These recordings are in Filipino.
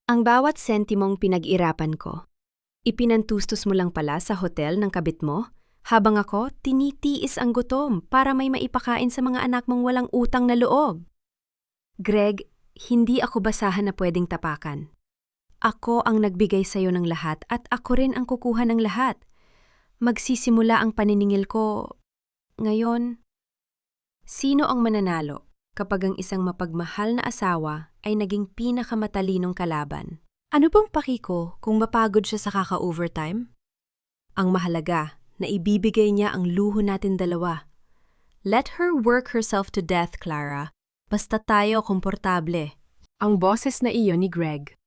Ang bawat sentimong pinag-irapan ko, ipinantustos mo lang pala sa hotel ng kabit mo, habang ako tinitiis ang gutom para may maipakain sa mga anak mong walang utang na loob. Greg, hindi ako basahan na pwedeng tapakan. Ako ang nagbigay sa'yo ng lahat at ako rin ang kukuha ng lahat. Magsisimula ang paniningil ko ngayon. Sino ang mananalo kapag ang isang mapagmahal na asawa ay naging pinakamatalinong kalaban? Ano bang paki ko kung mapagod siya sa kaka-overtime? Ang mahalaga na ibibigay niya ang luho natin dalawa. Let her work herself to death, Clara. Basta tayo komportable. Ang boses na iyon ni Greg.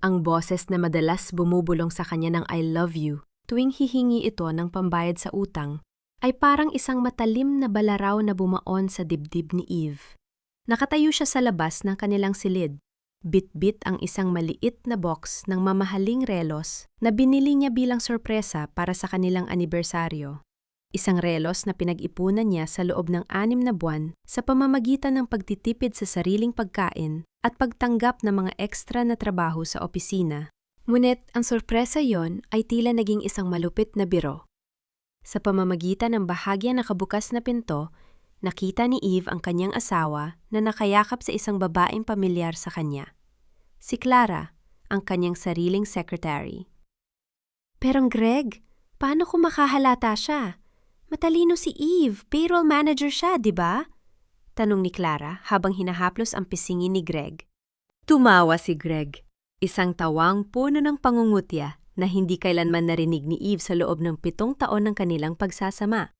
Ang boses na madalas bumubulong sa kanya ng I love you tuwing hihingi ito ng pambayad sa utang ay parang isang matalim na balaraw na bumaon sa dibdib ni Eve. Nakatayo siya sa labas ng kanilang silid. Bit-bit ang isang maliit na box ng mamahaling relos na binili niya bilang sorpresa para sa kanilang anibersaryo. Isang relos na pinag-ipunan niya sa loob ng 6 na buwan sa pamamagitan ng pagtitipid sa sariling pagkain at pagtanggap ng mga ekstra na trabaho sa opisina. Ngunit ang sorpresa yon ay tila naging isang malupit na biro. Sa pamamagitan ng bahagya na kabukas na pinto, nakita ni Eve ang kanyang asawa na nakayakap sa isang babaeng pamilyar sa kanya. Si Clara, ang kanyang sariling secretary. Pero Greg, paano kung makahalata siya? Matalino si Eve, payroll manager siya, di ba? Tanong ni Clara habang hinahaplos ang pisngi ni Greg. Tumawa si Greg, isang tawang puno ng pangungutya na hindi kailanman narinig ni Eve sa loob ng 7 taon ng kanilang pagsasama.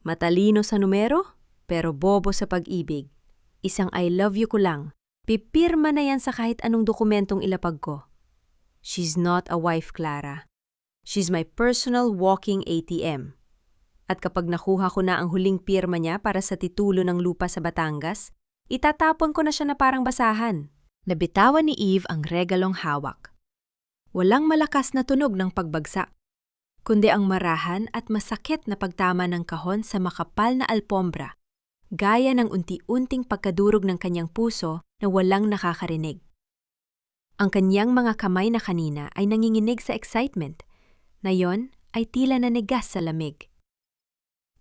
Matalino sa numero, pero bobo sa pag-ibig. Isang I love you ko lang. Pipirma na yan sa kahit anong dokumentong ilapag ko. She's not a wife, Clara. She's my personal walking ATM. At kapag nakuha ko na ang huling pirma niya para sa titulo ng lupa sa Batangas, itatapon ko na siya na parang basahan. Nabitawan ni Eve ang regalong hawak. Walang malakas na tunog ng pagbagsak, kundi ang marahan at masakit na pagtama ng kahon sa makapal na alpombra, gaya ng unti-unting pagkadurog ng kanyang puso na walang nakakarinig. Ang kanyang mga kamay na kanina ay nanginginig sa excitement, na yon ay tila nanigas sa lamig.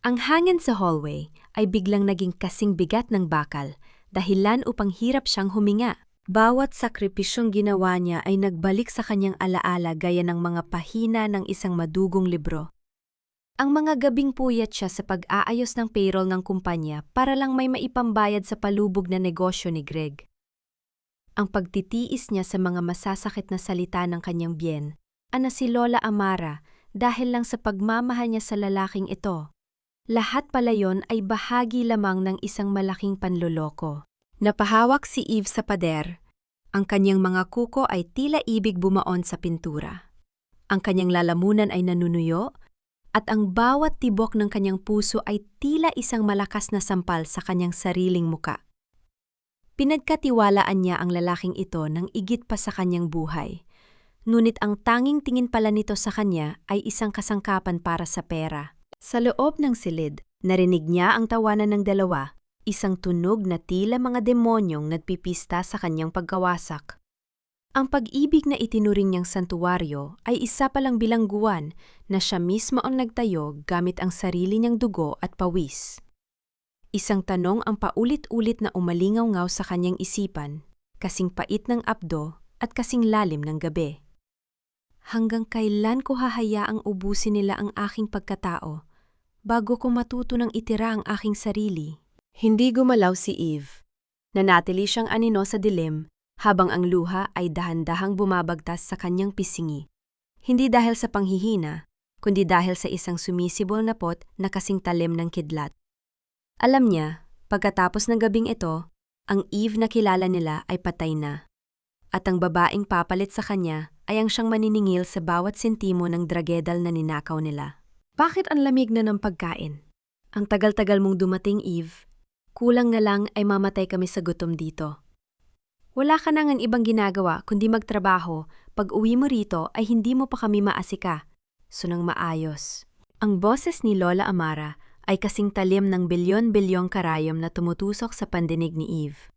Ang hangin sa hallway ay biglang naging kasing bigat ng bakal, dahilan upang hirap siyang huminga. Bawat sakripisyong ginawa niya ay nagbalik sa kanyang alaala gaya ng mga pahina ng isang madugong libro. Ang mga gabing puyat siya sa pag-aayos ng payroll ng kumpanya para lang may maipambayad sa palubog na negosyo ni Greg. Ang pagtitiis niya sa mga masasakit na salita ng kanyang biyen, ana si Lola Amara, dahil lang sa pagmamahal niya sa lalaking ito. Lahat pala yon ay bahagi lamang ng isang malaking panloloko. Napahawak si Eve sa pader. Ang kanyang mga kuko ay tila ibig bumaon sa pintura. Ang kanyang lalamunan ay nanunuyo, at ang bawat tibok ng kanyang puso ay tila isang malakas na sampal sa kanyang sariling muka. Pinagkatiwalaan niya ang lalaking ito ng igit pa sa kanyang buhay. Ngunit ang tanging tingin pala nito sa kanya ay isang kasangkapan para sa pera. Sa loob ng silid, narinig niya ang tawanan ng dalawa, isang tunog na tila mga demonyong nagpipista sa kanyang pagkawasak. Ang pag-ibig na itinuring niyang santuwaryo ay isa palang bilangguan na siya mismo ang nagtayo gamit ang sarili niyang dugo at pawis. Isang tanong ang paulit-ulit na umalingaw-ngaw sa kanyang isipan, kasing pait ng abdo at kasing lalim ng gabi. Hanggang kailan ko hahayaang ubusin nila ang aking pagkatao bago ko matuto ng itira ang aking sarili? Hindi gumalaw si Eve. Nanatili siyang anino sa dilim habang ang luha ay dahan-dahang bumabagtas sa kanyang pisngi. Hindi dahil sa panghihina, kundi dahil sa isang sumisibol na pot na kasing talim ng kidlat. Alam niya, pagkatapos ng gabing ito, ang Eve na kilala nila ay patay na. At ang babaeng papalit sa kanya ay ang siyang maniningil sa bawat sentimo ng dragedal na ninakaw nila. Bakit ang lamig na ng pagkain? Ang tagal-tagal mong dumating, Eve. Kulang na lang ay mamatay kami sa gutom dito. Wala ka nang ibang ginagawa kundi magtrabaho. Pag uwi mo rito ay hindi mo pa kami maasika. Sunang maayos. Ang boses ni Lola Amara ay kasing talim ng bilyon-bilyong karayom na tumutusok sa pandinig ni Eve.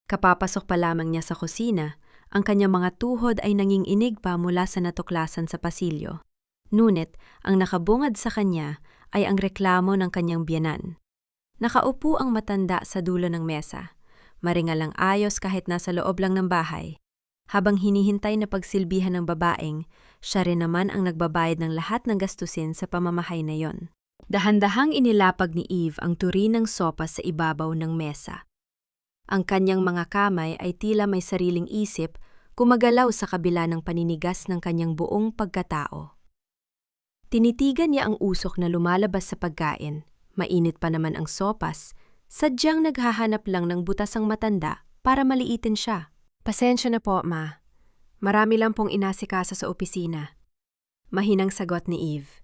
Kapapasok pa lamang niya sa kusina, Ang kanyang mga tuhod ay nanginginig pa mula sa natuklasan sa pasilyo. Ngunit, ang nakabungad sa kanya ay ang reklamo ng kanyang biyenan. Nakaupo ang matanda sa dulo ng mesa. Maringalang ayos kahit nasa loob lang ng bahay. Habang hinihintay na pagsilbihan ng babaeng, siya rin naman ang nagbabayad ng lahat ng gastusin sa pamamahay na yon. Dahan-dahang inilapag ni Eve ang turinang sopa sa ibabaw ng mesa. Ang kanyang mga kamay ay tila may sariling isip, gumagalaw sa kabila ng paninigas ng kanyang buong pagkatao. Tinitigan niya ang usok na lumalabas sa pagkain. Mainit pa naman ang sopas, sadyang naghahanap lang ng butas ang matanda para maliitin siya. Pasensya na po, ma. Marami lang pong inasikasa sa opisina. Mahinang sagot ni Eve.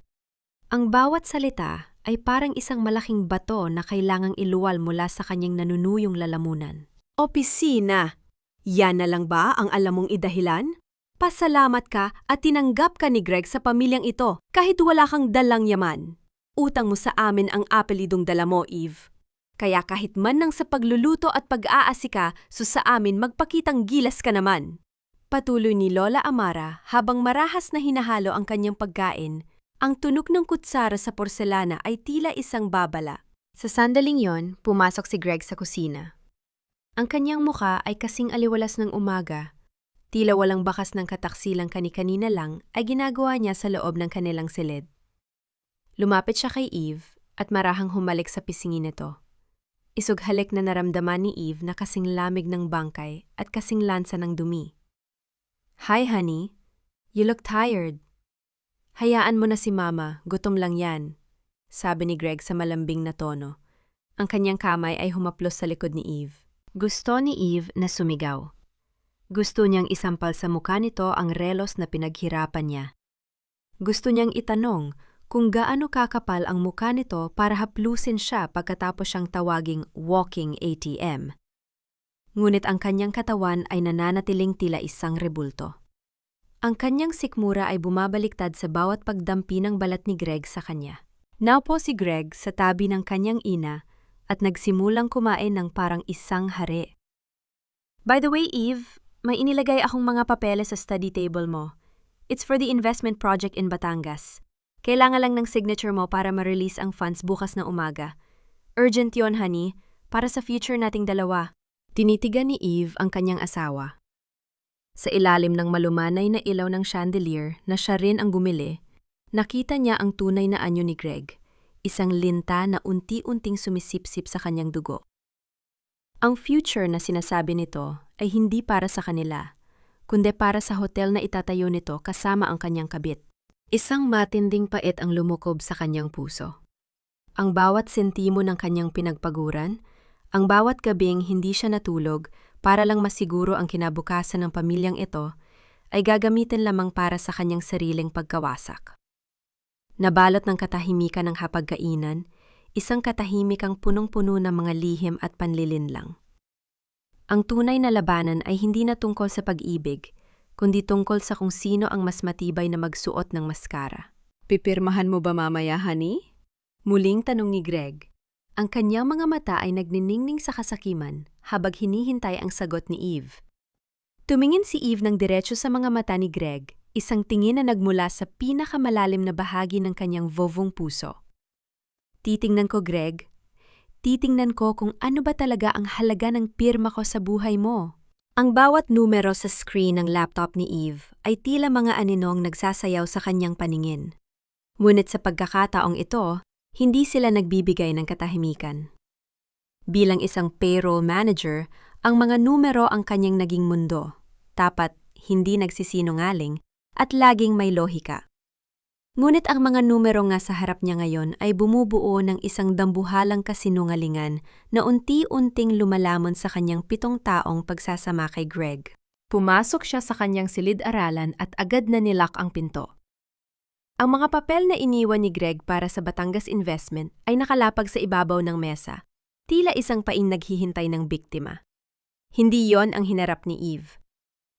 Ang bawat salita ay parang isang malaking bato na kailangang iluwal mula sa kanyang nanunuyong lalamunan. Opisina! Yan na lang ba ang alam mong idahilan? Pasalamat ka at tinanggap ka ni Greg sa pamilyang ito kahit wala kang dalang yaman. Utang mo sa amin ang apelidong dala mo, Eve. Kaya kahit man nang sa pagluluto at pag-aasika, sa amin magpakitang gilas ka naman. Patuloy ni Lola Amara habang marahas na hinahalo ang kanyang pagkain. Ang tunog ng kutsara sa porselana ay tila isang babala. Sa sandaling yon, pumasok si Greg sa kusina. Ang kanyang muka ay kasing aliwalas ng umaga. Tila walang bakas ng kataksilang kani-kanina lang ay ginagawa niya sa loob ng kanilang silid. Lumapit siya kay Eve at marahang humalik sa pisingin nito. Isughalik na naramdaman ni Eve na kasing lamig ng bangkay at kasing lansa ng dumi. "Hi, honey. You look tired." "Hayaan mo na si Mama, gutom lang yan," sabi ni Greg sa malambing na tono. Ang kanyang kamay ay humaplos sa likod ni Eve. Gusto ni Eve na sumigaw. Gusto niyang isampal sa mukha nito ang relos na pinaghirapan niya. Gusto niyang itanong kung gaano kakapal ang mukha nito para haplusin siya pagkatapos siyang tawaging walking ATM. Ngunit ang kanyang katawan ay nananatiling tila isang rebulto. Ang kanyang sikmura ay bumabaliktad sa bawat pagdampi ng balat ni Greg sa kanya. Naupo si Greg sa tabi ng kanyang ina at nagsimulang kumain ng parang isang hari. "By the way, Eve, may inilagay akong mga papeles sa study table mo. It's for the investment project in Batangas. Kailangan lang ng signature mo para ma-release ang funds bukas na umaga. Urgent yon, honey, para sa future nating dalawa." Tinitigan ni Eve ang kanyang asawa. Sa ilalim ng malumanay na ilaw ng chandelier na siya rin ang bumili, nakita niya ang tunay na anyo ni Greg, isang linta na unti-unting sumisipsip sa kanyang dugo. Ang future na sinasabi nito ay hindi para sa kanila, kundi para sa hotel na itatayo nito kasama ang kanyang kabit. Isang matinding pait ang lumukob sa kanyang puso. Ang bawat sentimo ng kanyang pinagpaguran, ang bawat gabing hindi siya natulog para lang masiguro ang kinabukasan ng pamilyang ito, ay gagamitin lamang para sa kanyang sariling pagkawasak. Nabalot ng katahimikan ng hapagkainan, isang katahimikang punong-puno ng mga lihim at panlilinlang. Ang tunay na labanan ay hindi na tungkol sa pag-ibig, kundi tungkol sa kung sino ang mas matibay na magsuot ng maskara. "Pipirmahan mo ba mamaya, honey?" Muling tanong ni Greg. Ang kanyang mga mata ay nagniningning sa kasakiman habang hinihintay ang sagot ni Eve. Tumingin si Eve ng diretso sa mga mata ni Greg, isang tingin na nagmula sa pinakamalalim na bahagi ng kanyang vovong puso. "Titingnan ko, Greg. Titingnan ko kung ano ba talaga ang halaga ng pirma ko sa buhay mo." Ang bawat numero sa screen ng laptop ni Eve ay tila mga aninong nagsasayaw sa kanyang paningin. Ngunit sa pagkakataong ito, hindi sila nagbibigay ng katahimikan. Bilang isang payroll manager, ang mga numero ang kanyang naging mundo. Tapat, hindi nagsisinungaling, at laging may lohika. Ngunit ang mga numero nga sa harap niya ngayon ay bumubuo ng isang dambuhalang kasinungalingan na unti-unting lumalamon sa kanyang 7 taong pagsasama kay Greg. Pumasok siya sa kanyang silid-aralan at agad na nilak ang pinto. Ang mga papel na iniwan ni Greg para sa Batangas Investment ay nakalapag sa ibabaw ng mesa, tila isang paing naghihintay ng biktima. Hindi yon ang hinarap ni Eve.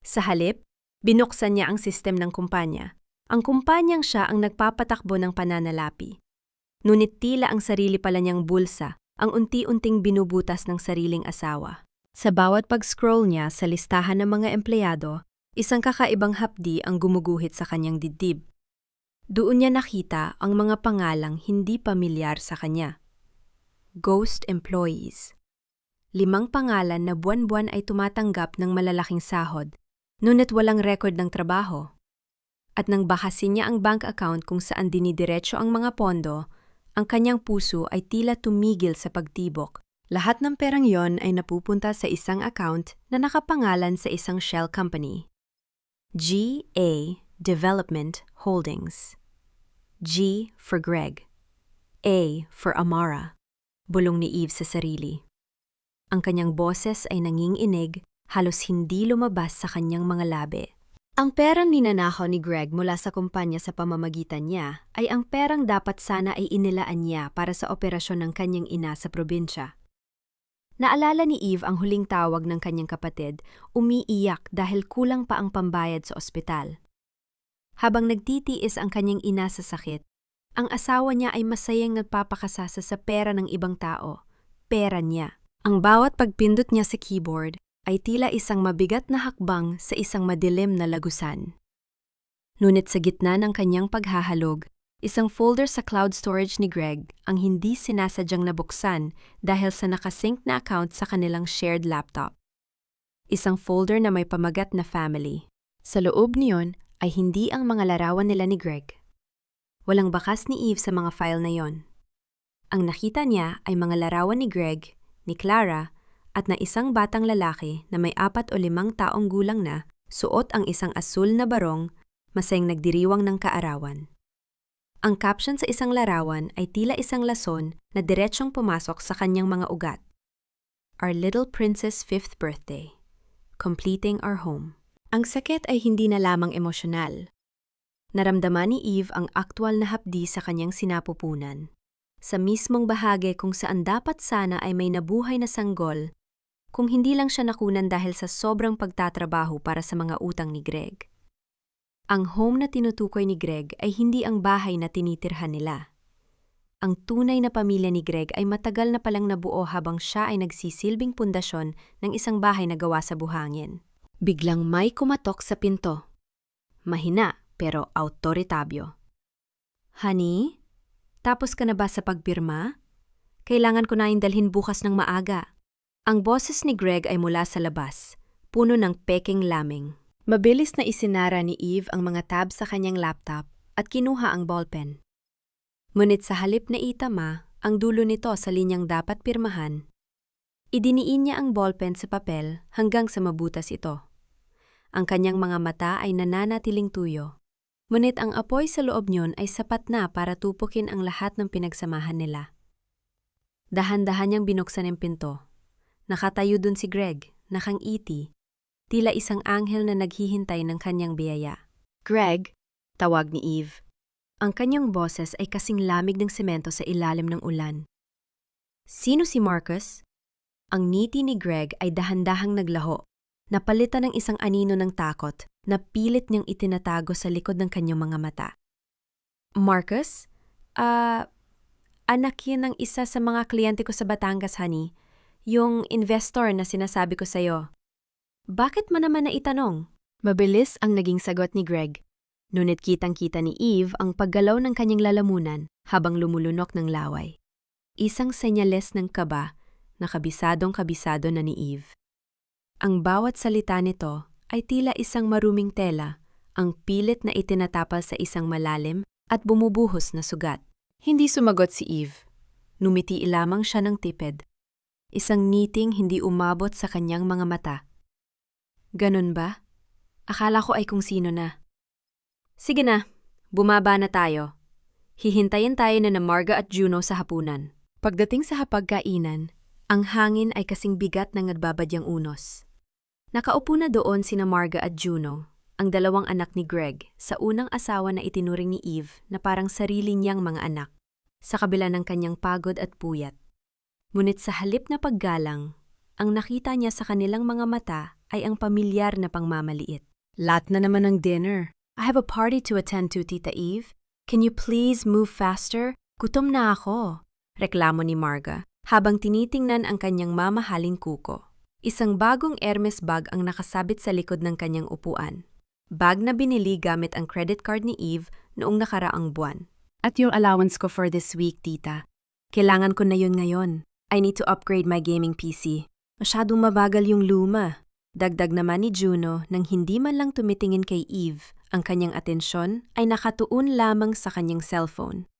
Sa halip, binuksan niya ang sistem ng kumpanya. Ang kumpanyang siya ang nagpapatakbo ng pananalapi. Ngunit tila ang sarili pala niyang bulsa ang unti-unting binubutas ng sariling asawa. Sa bawat pag-scroll niya sa listahan ng mga empleyado, isang kakaibang hapdi ang gumuguhit sa kanyang dibdib. Doon niya nakita ang mga pangalang hindi pamilyar sa kanya. Ghost employees. 5 pangalan na buwan-buwan ay tumatanggap ng malalaking sahod, ngunit walang record ng trabaho. At nang bakasin niya ang bank account kung saan dinidiretso ang mga pondo, ang kanyang puso ay tila tumigil sa pagtibok. Lahat ng perang yon ay napupunta sa isang account na nakapangalan sa isang shell company. GA Development Holdings. G for Greg. A for Amara. Bulong ni Eve sa sarili. Ang kanyang boses ay nanginginig, halos hindi lumabas sa kanyang mga labi. Ang perang ninanakaw ni Greg mula sa kumpanya sa pamamagitan niya ay ang perang dapat sana ay inilaan niya para sa operasyon ng kanyang ina sa probinsya. Naalala ni Eve ang huling tawag ng kanyang kapatid, umiiyak dahil kulang pa ang pambayad sa ospital. Habang nagtitiis ang kanyang ina sa sakit, ang asawa niya ay masayang nagpapakasasa sa pera ng ibang tao, pera niya. Ang bawat pagpindot niya sa keyboard ay tila isang mabigat na hakbang sa isang madilim na lagusan. Ngunit sa gitna ng kanyang paghahalog, isang folder sa cloud storage ni Greg ang hindi sinasadyang nabuksan dahil sa nakasync na account sa kanilang shared laptop. Isang folder na may pamagat na family. Sa loob niyon ay hindi ang mga larawan nila ni Greg. Walang bakas ni Eve sa mga file na yon. Ang nakita niya ay mga larawan ni Greg, ni Clara, at na isang batang lalaki na may 4 o 5 taong gulang na, suot ang isang asul na barong, masayang nagdiriwang ng kaarawan. Ang caption sa isang larawan ay tila isang lason na diretsyong pumasok sa kanyang mga ugat. Our little princess 5th birthday. Completing our home. Ang sakit ay hindi na lamang emosyonal. Naramdaman ni Eve ang aktwal na hapdi sa kanyang sinapupunan. Sa mismong bahagi kung saan dapat sana ay may nabuhay na sanggol, kung hindi lang siya nakunan dahil sa sobrang pagtatrabaho para sa mga utang ni Greg. Ang home na tinutukoy ni Greg ay hindi ang bahay na tinitirhan nila. Ang tunay na pamilya ni Greg ay matagal na palang nabuo habang siya ay nagsisilbing pundasyon ng isang bahay na gawa sa buhangin. Biglang may kumatok sa pinto. Mahina pero autoritabyo. Honey, tapos ka na ba sa pagpirma? Kailangan ko na dalhin bukas ng maaga. Ang boses ni Greg ay mula sa labas, puno ng peking laming. Mabilis na isinara ni Eve ang mga tab sa kanyang laptop at kinuha ang ballpen. Ngunit sa halip na itama ang dulo nito sa linyang dapat pirmahan, idiniin niya ang ballpen sa papel hanggang sa mabutas ito. Ang kanyang mga mata ay nananatiling tuyo. Ngunit ang apoy sa loob niyon ay sapat na para tupukin ang lahat ng pinagsamahan nila. Dahan-dahan niyang binuksan ang pinto. Nakatayo dun si Greg, nakangiti, tila isang anghel na naghihintay ng kanyang biyaya. Greg, tawag ni Eve. Ang kanyang boses ay kasing lamig ng semento sa ilalim ng ulan. Sino si Marcus? Ang ngiti ni Greg ay dahan-dahang naglaho, napalitan ng isang anino ng takot na pilit niyang itinatago sa likod ng kanyang mga mata. Marcus? Anak yun ng isa sa mga kliyente ko sa Batangas, honey. Yung investor na sinasabi ko sa'yo. Bakit mo naman naitanong? Mabilis ang naging sagot ni Greg. Ngunit kitang-kita ni Eve ang paggalaw ng kanyang lalamunan habang lumulunok ng laway. Isang senyales ng kaba na kabisadong-kabisado na ni Eve. Ang bawat salita nito ay tila isang maruming tela, ang pilit na itinatapal sa isang malalim at bumubuhos na sugat. Hindi sumagot si Eve. Numiti lamang siya ng tipid. Isang ngiting hindi umabot sa kanyang mga mata. Ganun ba? Akala ko ay kung sino na. Sige na, bumaba na tayo. Hihintayin tayo na Marga at Juno sa hapunan. Pagdating sa hapagkainan, ang hangin ay kasing bigat ng nagbabadyang unos. Nakaupo na doon sina Marga at Juno, ang 2 anak ni Greg, sa unang asawa na itinuring ni Eve na parang sarili niyang mga anak, sa kabila ng kanyang pagod at puyat. Ngunit sa halip na paggalang, ang nakita niya sa kanilang mga mata ay ang pamilyar na pangmamaliit. Lat na naman ng dinner. I have a party to attend to, Tita Eve. Can you please move faster? Gutom na ako, reklamo ni Marga, habang tinitingnan ang kanyang mamahaling kuko. Isang bagong Hermes bag ang nakasabit sa likod ng kanyang upuan. Bag na binili gamit ang credit card ni Eve noong nakaraang buwan. At yung allowance ko for this week, tita. Kailangan ko na yun ngayon. I need to upgrade my gaming PC. Masyadong mabagal yung luma. Dagdag naman ni Juno nang hindi man lang tumitingin kay Eve, ang kanyang atensyon ay nakatuon lamang sa kanyang cellphone.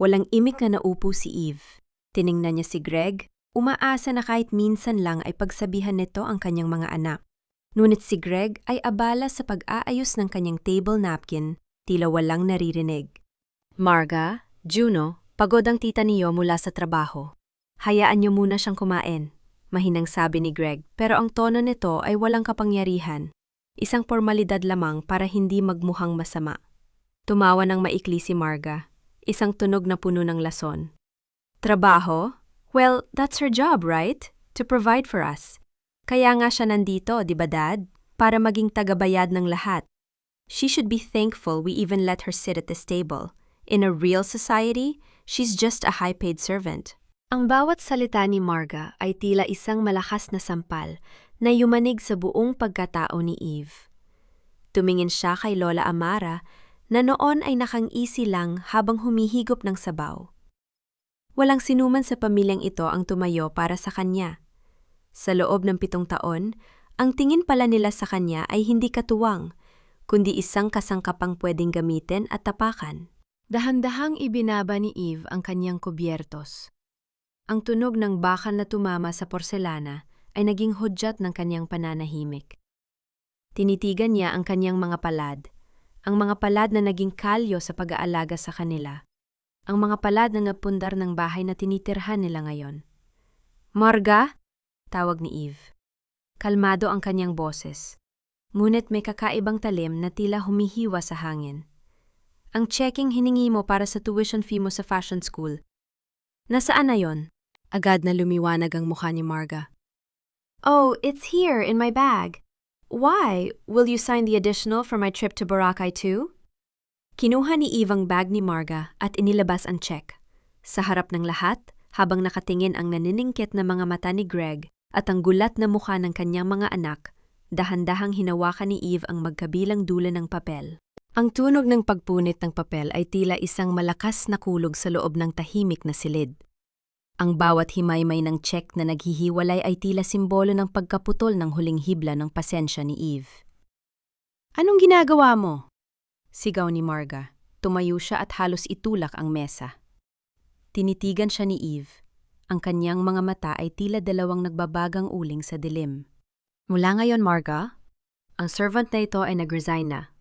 Walang imik na naupo si Eve. Tiningnan niya si Greg, umaasa na kahit minsan lang ay pagsabihan nito ang kanyang mga anak. Ngunit si Greg ay abala sa pag-aayos ng kanyang table napkin, tila walang naririnig. Marga, Juno, pagod ang tita niyo mula sa trabaho. Hayaan niyo muna siyang kumain, mahinang sabi ni Greg, pero ang tono nito ay walang kapangyarihan. Isang formalidad lamang para hindi magmukhang masama. Tumawa ng maikli si Marga, isang tunog na puno ng lason. Trabaho? Well, that's her job, right? To provide for us. Kaya nga siya nandito, di ba Dad? Para maging tagabayad ng lahat. She should be thankful we even let her sit at this table. In a real society, she's just a high-paid servant. Ang bawat salita ni Marga ay tila isang malakas na sampal na yumanig sa buong pagkatao ni Eve. Tumingin siya kay Lola Amara na noon ay nakang-isi lang habang humihigop ng sabaw. Walang sinuman sa pamilyang ito ang tumayo para sa kanya. Sa loob ng 7 taon, ang tingin pala nila sa kanya ay hindi katuwang, kundi isang kasangkapang pwedeng gamitin at tapakan. Dahan-dahang ibinaba ni Eve ang kanyang kubyertos. Ang tunog ng bakal na tumama sa porselana ay naging hudyat ng kanyang pananahimik. Tinitigan niya ang kanyang mga palad, ang mga palad na naging kalyo sa pag-aalaga sa kanila. Ang mga palad na napundar ng bahay na tinitirhan nila ngayon. Marga? Tawag ni Eve. Kalmado ang kanyang boses. Ngunit may kakaibang talim na tila humihiwa sa hangin. Ang checking hiningi mo para sa tuition fee mo sa fashion school. Nasaan na yon? Agad na lumiwanag ang mukha ni Marga. Oh, it's here in my bag. Why? Will you sign the additional for my trip to Boracay too? Kinuha ni Eve ang bag ni Marga at inilabas ang check. Sa harap ng lahat, habang nakatingin ang naniningkit na mga mata ni Greg at ang gulat na mukha ng kanyang mga anak, dahan-dahang hinawakan ni Eve ang magkabilang dulo ng papel. Ang tunog ng pagpunit ng papel ay tila isang malakas na kulog sa loob ng tahimik na silid. Ang bawat himaymay ng check na naghihiwalay ay tila simbolo ng pagkaputol ng huling hibla ng pasensya ni Eve. Anong ginagawa mo? Sigaw ni Marga. Tumayo siya at halos itulak ang mesa. Tinitigan siya ni Eve. Ang kanyang mga mata ay tila dalawang nagbabagang uling sa dilim. Mula ngayon, Marga, ang servant na ito ay nag-resign na.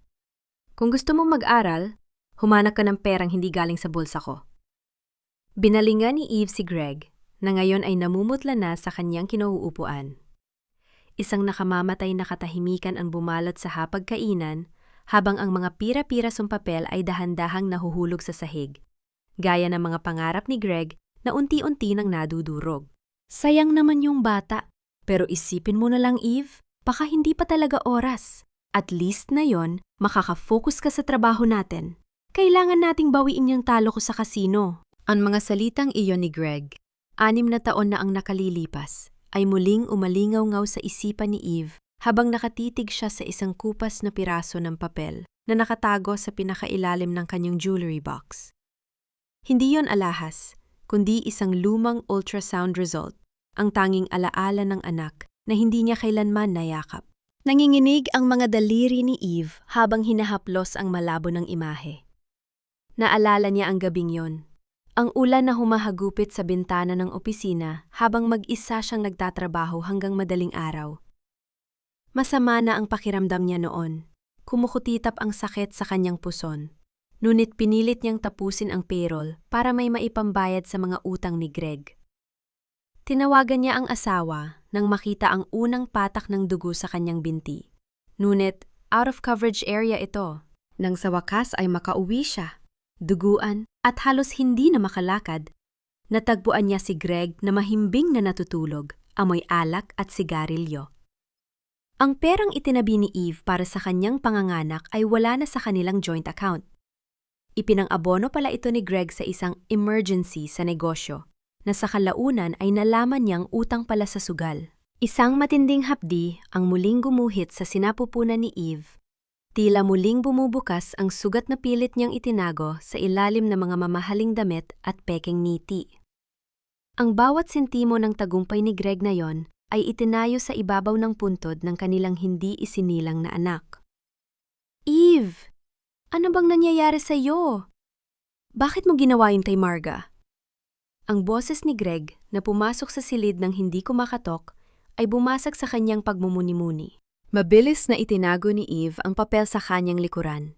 Kung gusto mong mag-aral, humanap ka ng perang hindi galing sa bulsa ko. Binalingan ni Eve si Greg, na ngayon ay namumutla na sa kanyang kinauupuan. Isang nakamamatay na katahimikan ang bumalot sa hapagkainan, habang ang mga pira-pirasong papel ay dahan-dahang nahuhulog sa sahig, gaya ng mga pangarap ni Greg na unti-unti nang nadudurog. Sayang naman yung bata, pero isipin mo na lang Eve, baka hindi pa talaga oras. At least na yon, makaka-focus ka sa trabaho natin. Kailangan nating bawiin yung talo ko sa kasino. Ang mga salitang iyon ni Greg, 6 na taon na ang nakalilipas, ay muling umalingaw-ngaw sa isipan ni Eve habang nakatitig siya sa isang kupas na piraso ng papel na nakatago sa pinakailalim ng kanyang jewelry box. Hindi yon alahas, kundi isang lumang ultrasound result, ang tanging alaala ng anak na hindi niya kailanman nayakap. Nanginginig ang mga daliri ni Eve habang hinahaplos ang malabo ng imahe. Naalala niya ang gabing yon. Ang ulan na humahagupit sa bintana ng opisina habang mag-isa siyang nagtatrabaho hanggang madaling araw. Masama na ang pakiramdam niya noon. Kumukutitap ang sakit sa kanyang puson. Ngunit pinilit niyang tapusin ang payroll para may maipambayad sa mga utang ni Greg. Tinawagan niya ang asawa nang makita ang unang patak ng dugo sa kanyang binti. Ngunit out of coverage area ito. Nang sa wakas ay makauwi siya, duguan at halos hindi na makalakad, natagpuan niya si Greg na mahimbing na natutulog, amoy alak at sigarilyo. Ang perang itinabi ni Eve para sa kanyang panganganak ay wala na sa kanilang joint account. Ipinang-abono pala ito ni Greg sa isang emergency sa negosyo, na sa kalaunan ay nalaman niyang utang pala sa sugal. Isang matinding hapdi ang muling gumuhit sa sinapupunan ni Eve. Tila muling bumubukas ang sugat na pilit niyang itinago sa ilalim ng mga mamahaling damit at pekeng ngiti. Ang bawat sentimo ng tagumpay ni Greg na yon ay itinayo sa ibabaw ng puntod ng kanilang hindi isinilang na anak. Eve! Ano bang nangyayari sa iyo? Bakit mo ginawa yun kay Marga? Ang boses ni Greg na pumasok sa silid ng hindi kumakatok ay bumasag sa kanyang pagmumuni-muni. Mabilis na itinago ni Eve ang papel sa kanyang likuran.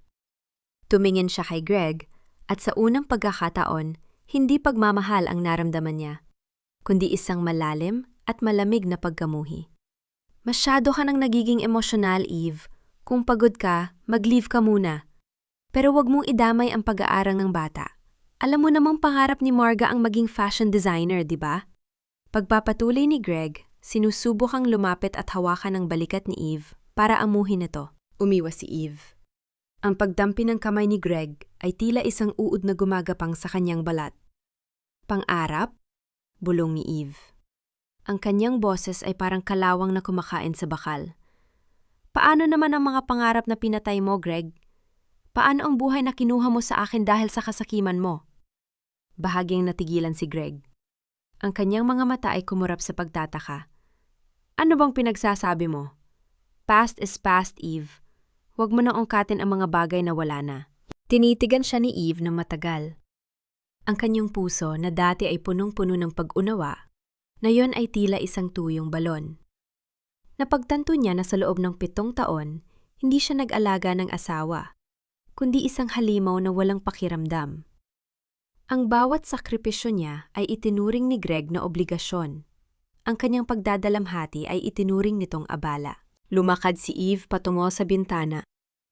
Tumingin siya kay Greg at sa unang pagkakataon, hindi pagmamahal ang naramdaman niya, kundi isang malalim at malamig na pagkamuhi. Masyado ka nang nagiging emosyonal, Eve. Kung pagod ka, mag-leave ka muna. Pero wag mong idamay ang pag-aarang ng bata. Alam mo namang pangarap ni Marga ang maging fashion designer, di ba? Pagpapatuloy ni Greg, sinusubukang lumapit at hawakan ang balikat ni Eve para amuhin ito. Umiwas si Eve. Ang pagdampi ng kamay ni Greg ay tila isang uod na gumagapang sa kanyang balat. Pang-arap? Bulong ni Eve. Ang kanyang boses ay parang kalawang na kumakain sa bakal. Paano naman ang mga pangarap na pinatay mo, Greg? Paano ang buhay na kinuha mo sa akin dahil sa kasakiman mo? Bahagyang natigilan si Greg. Ang kanyang mga mata ay kumurap sa pagtataka. Ano bang pinagsasabi mo? Past is past, Eve. Huwag mo nang ungkatin ang mga bagay na wala na. Tinitigan siya ni Eve ng matagal. Ang kanyang puso na dati ay punong-puno ng pag-unawa, ngayon ay tila isang tuyong balon. Napagtanto niya na sa loob ng 7 taon, hindi siya nag-alaga ng asawa, kundi isang halimaw na walang pakiramdam. Ang bawat sakripisyo niya ay itinuring ni Greg na obligasyon. Ang kanyang pagdadalamhati ay itinuring nitong abala. Lumakad si Eve patungo sa bintana.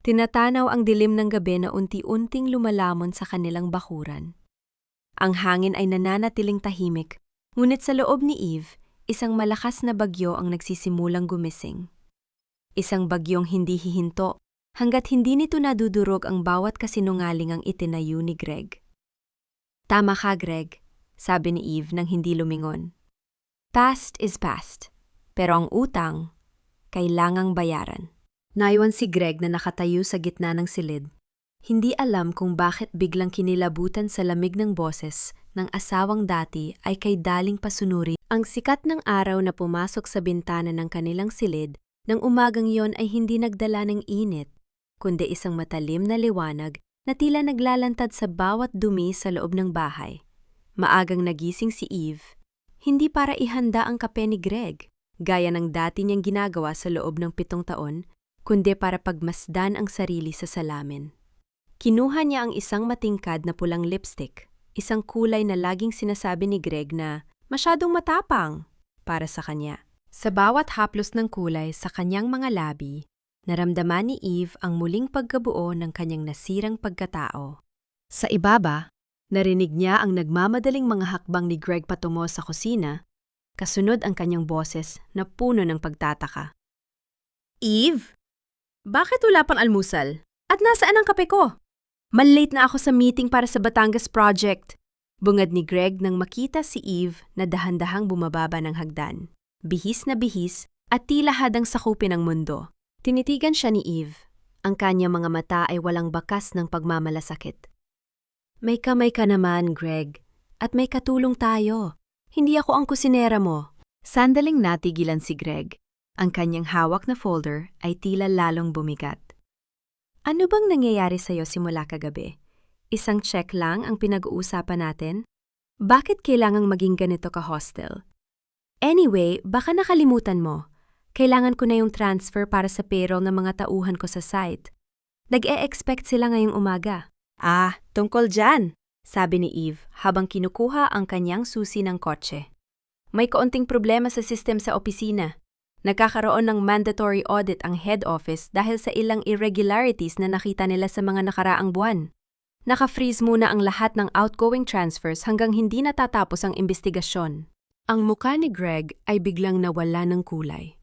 Tinatanaw ang dilim ng gabi na unti-unting lumalamon sa kanilang bakuran. Ang hangin ay nananatiling tahimik, ngunit sa loob ni Eve, isang malakas na bagyo ang nagsisimulang gumising. Isang bagyong hindi hihinto hanggat hindi nito nadudurog ang bawat kasinungaling ang itinayo ni Greg. Tama ka, Greg, sabi ni Eve nang hindi lumingon. Past is past, pero ang utang, kailangang bayaran. Naiwan si Greg na nakatayo sa gitna ng silid. Hindi alam kung bakit biglang kinilabutan sa lamig ng boses ng asawang dati ay kay daling pasunuri. Ang sikat ng araw na pumasok sa bintana ng kanilang silid nang umagang yon ay hindi nagdala ng init, kundi isang matalim na liwanag na tila naglalantad sa bawat dumi sa loob ng bahay. Maagang nagising si Eve, hindi para ihanda ang kape ni Greg, gaya ng dati niyang ginagawa sa loob ng 7 taon, kundi para pagmasdan ang sarili sa salamin. Kinuha niya ang isang matingkad na pulang lipstick, isang kulay na laging sinasabi ni Greg na masyadong matapang para sa kanya. Sa bawat haplos ng kulay sa kanyang mga labi, naramdaman ni Eve ang muling pagkabuo ng kanyang nasirang pagkatao. Sa ibaba, narinig niya ang nagmamadaling mga hakbang ni Greg patungo sa kusina, kasunod ang kanyang boses na puno ng pagtataka. Eve, bakit wala pang almusal? At nasaan ang kape ko? Malate na ako sa meeting para sa Batangas project. Bungad ni Greg nang makita si Eve na dahan-dahang bumababa ng hagdan. Bihis na bihis at tila hadang sakupin ang mundo. Tinitigan siya ni Eve. Ang kanyang mga mata ay walang bakas ng pagmamalasakit. May kamay ka naman, Greg. At may katulong tayo. Hindi ako ang kusinera mo. Sandaling natigilan si Greg. Ang kanyang hawak na folder ay tila lalong bumigat. Ano bang nangyayari sa'yo simula kagabi? Isang check lang ang pinag-uusapan natin? Bakit kailangang maging ganito ka-hostel? Anyway, baka nakalimutan mo. Kailangan ko na yung transfer para sa payroll ng mga tauhan ko sa site. Nag-e-expect sila ngayong umaga. Tungkol dyan, sabi ni Eve habang kinukuha ang kanyang susi ng kotse. May kaunting problema sa system sa opisina. Nagkakaroon ng mandatory audit ang head office dahil sa ilang irregularities na nakita nila sa mga nakaraang buwan. Naka-freeze muna ang lahat ng outgoing transfers hanggang hindi natatapos ang investigasyon. Ang mukha ni Greg ay biglang nawala ng kulay.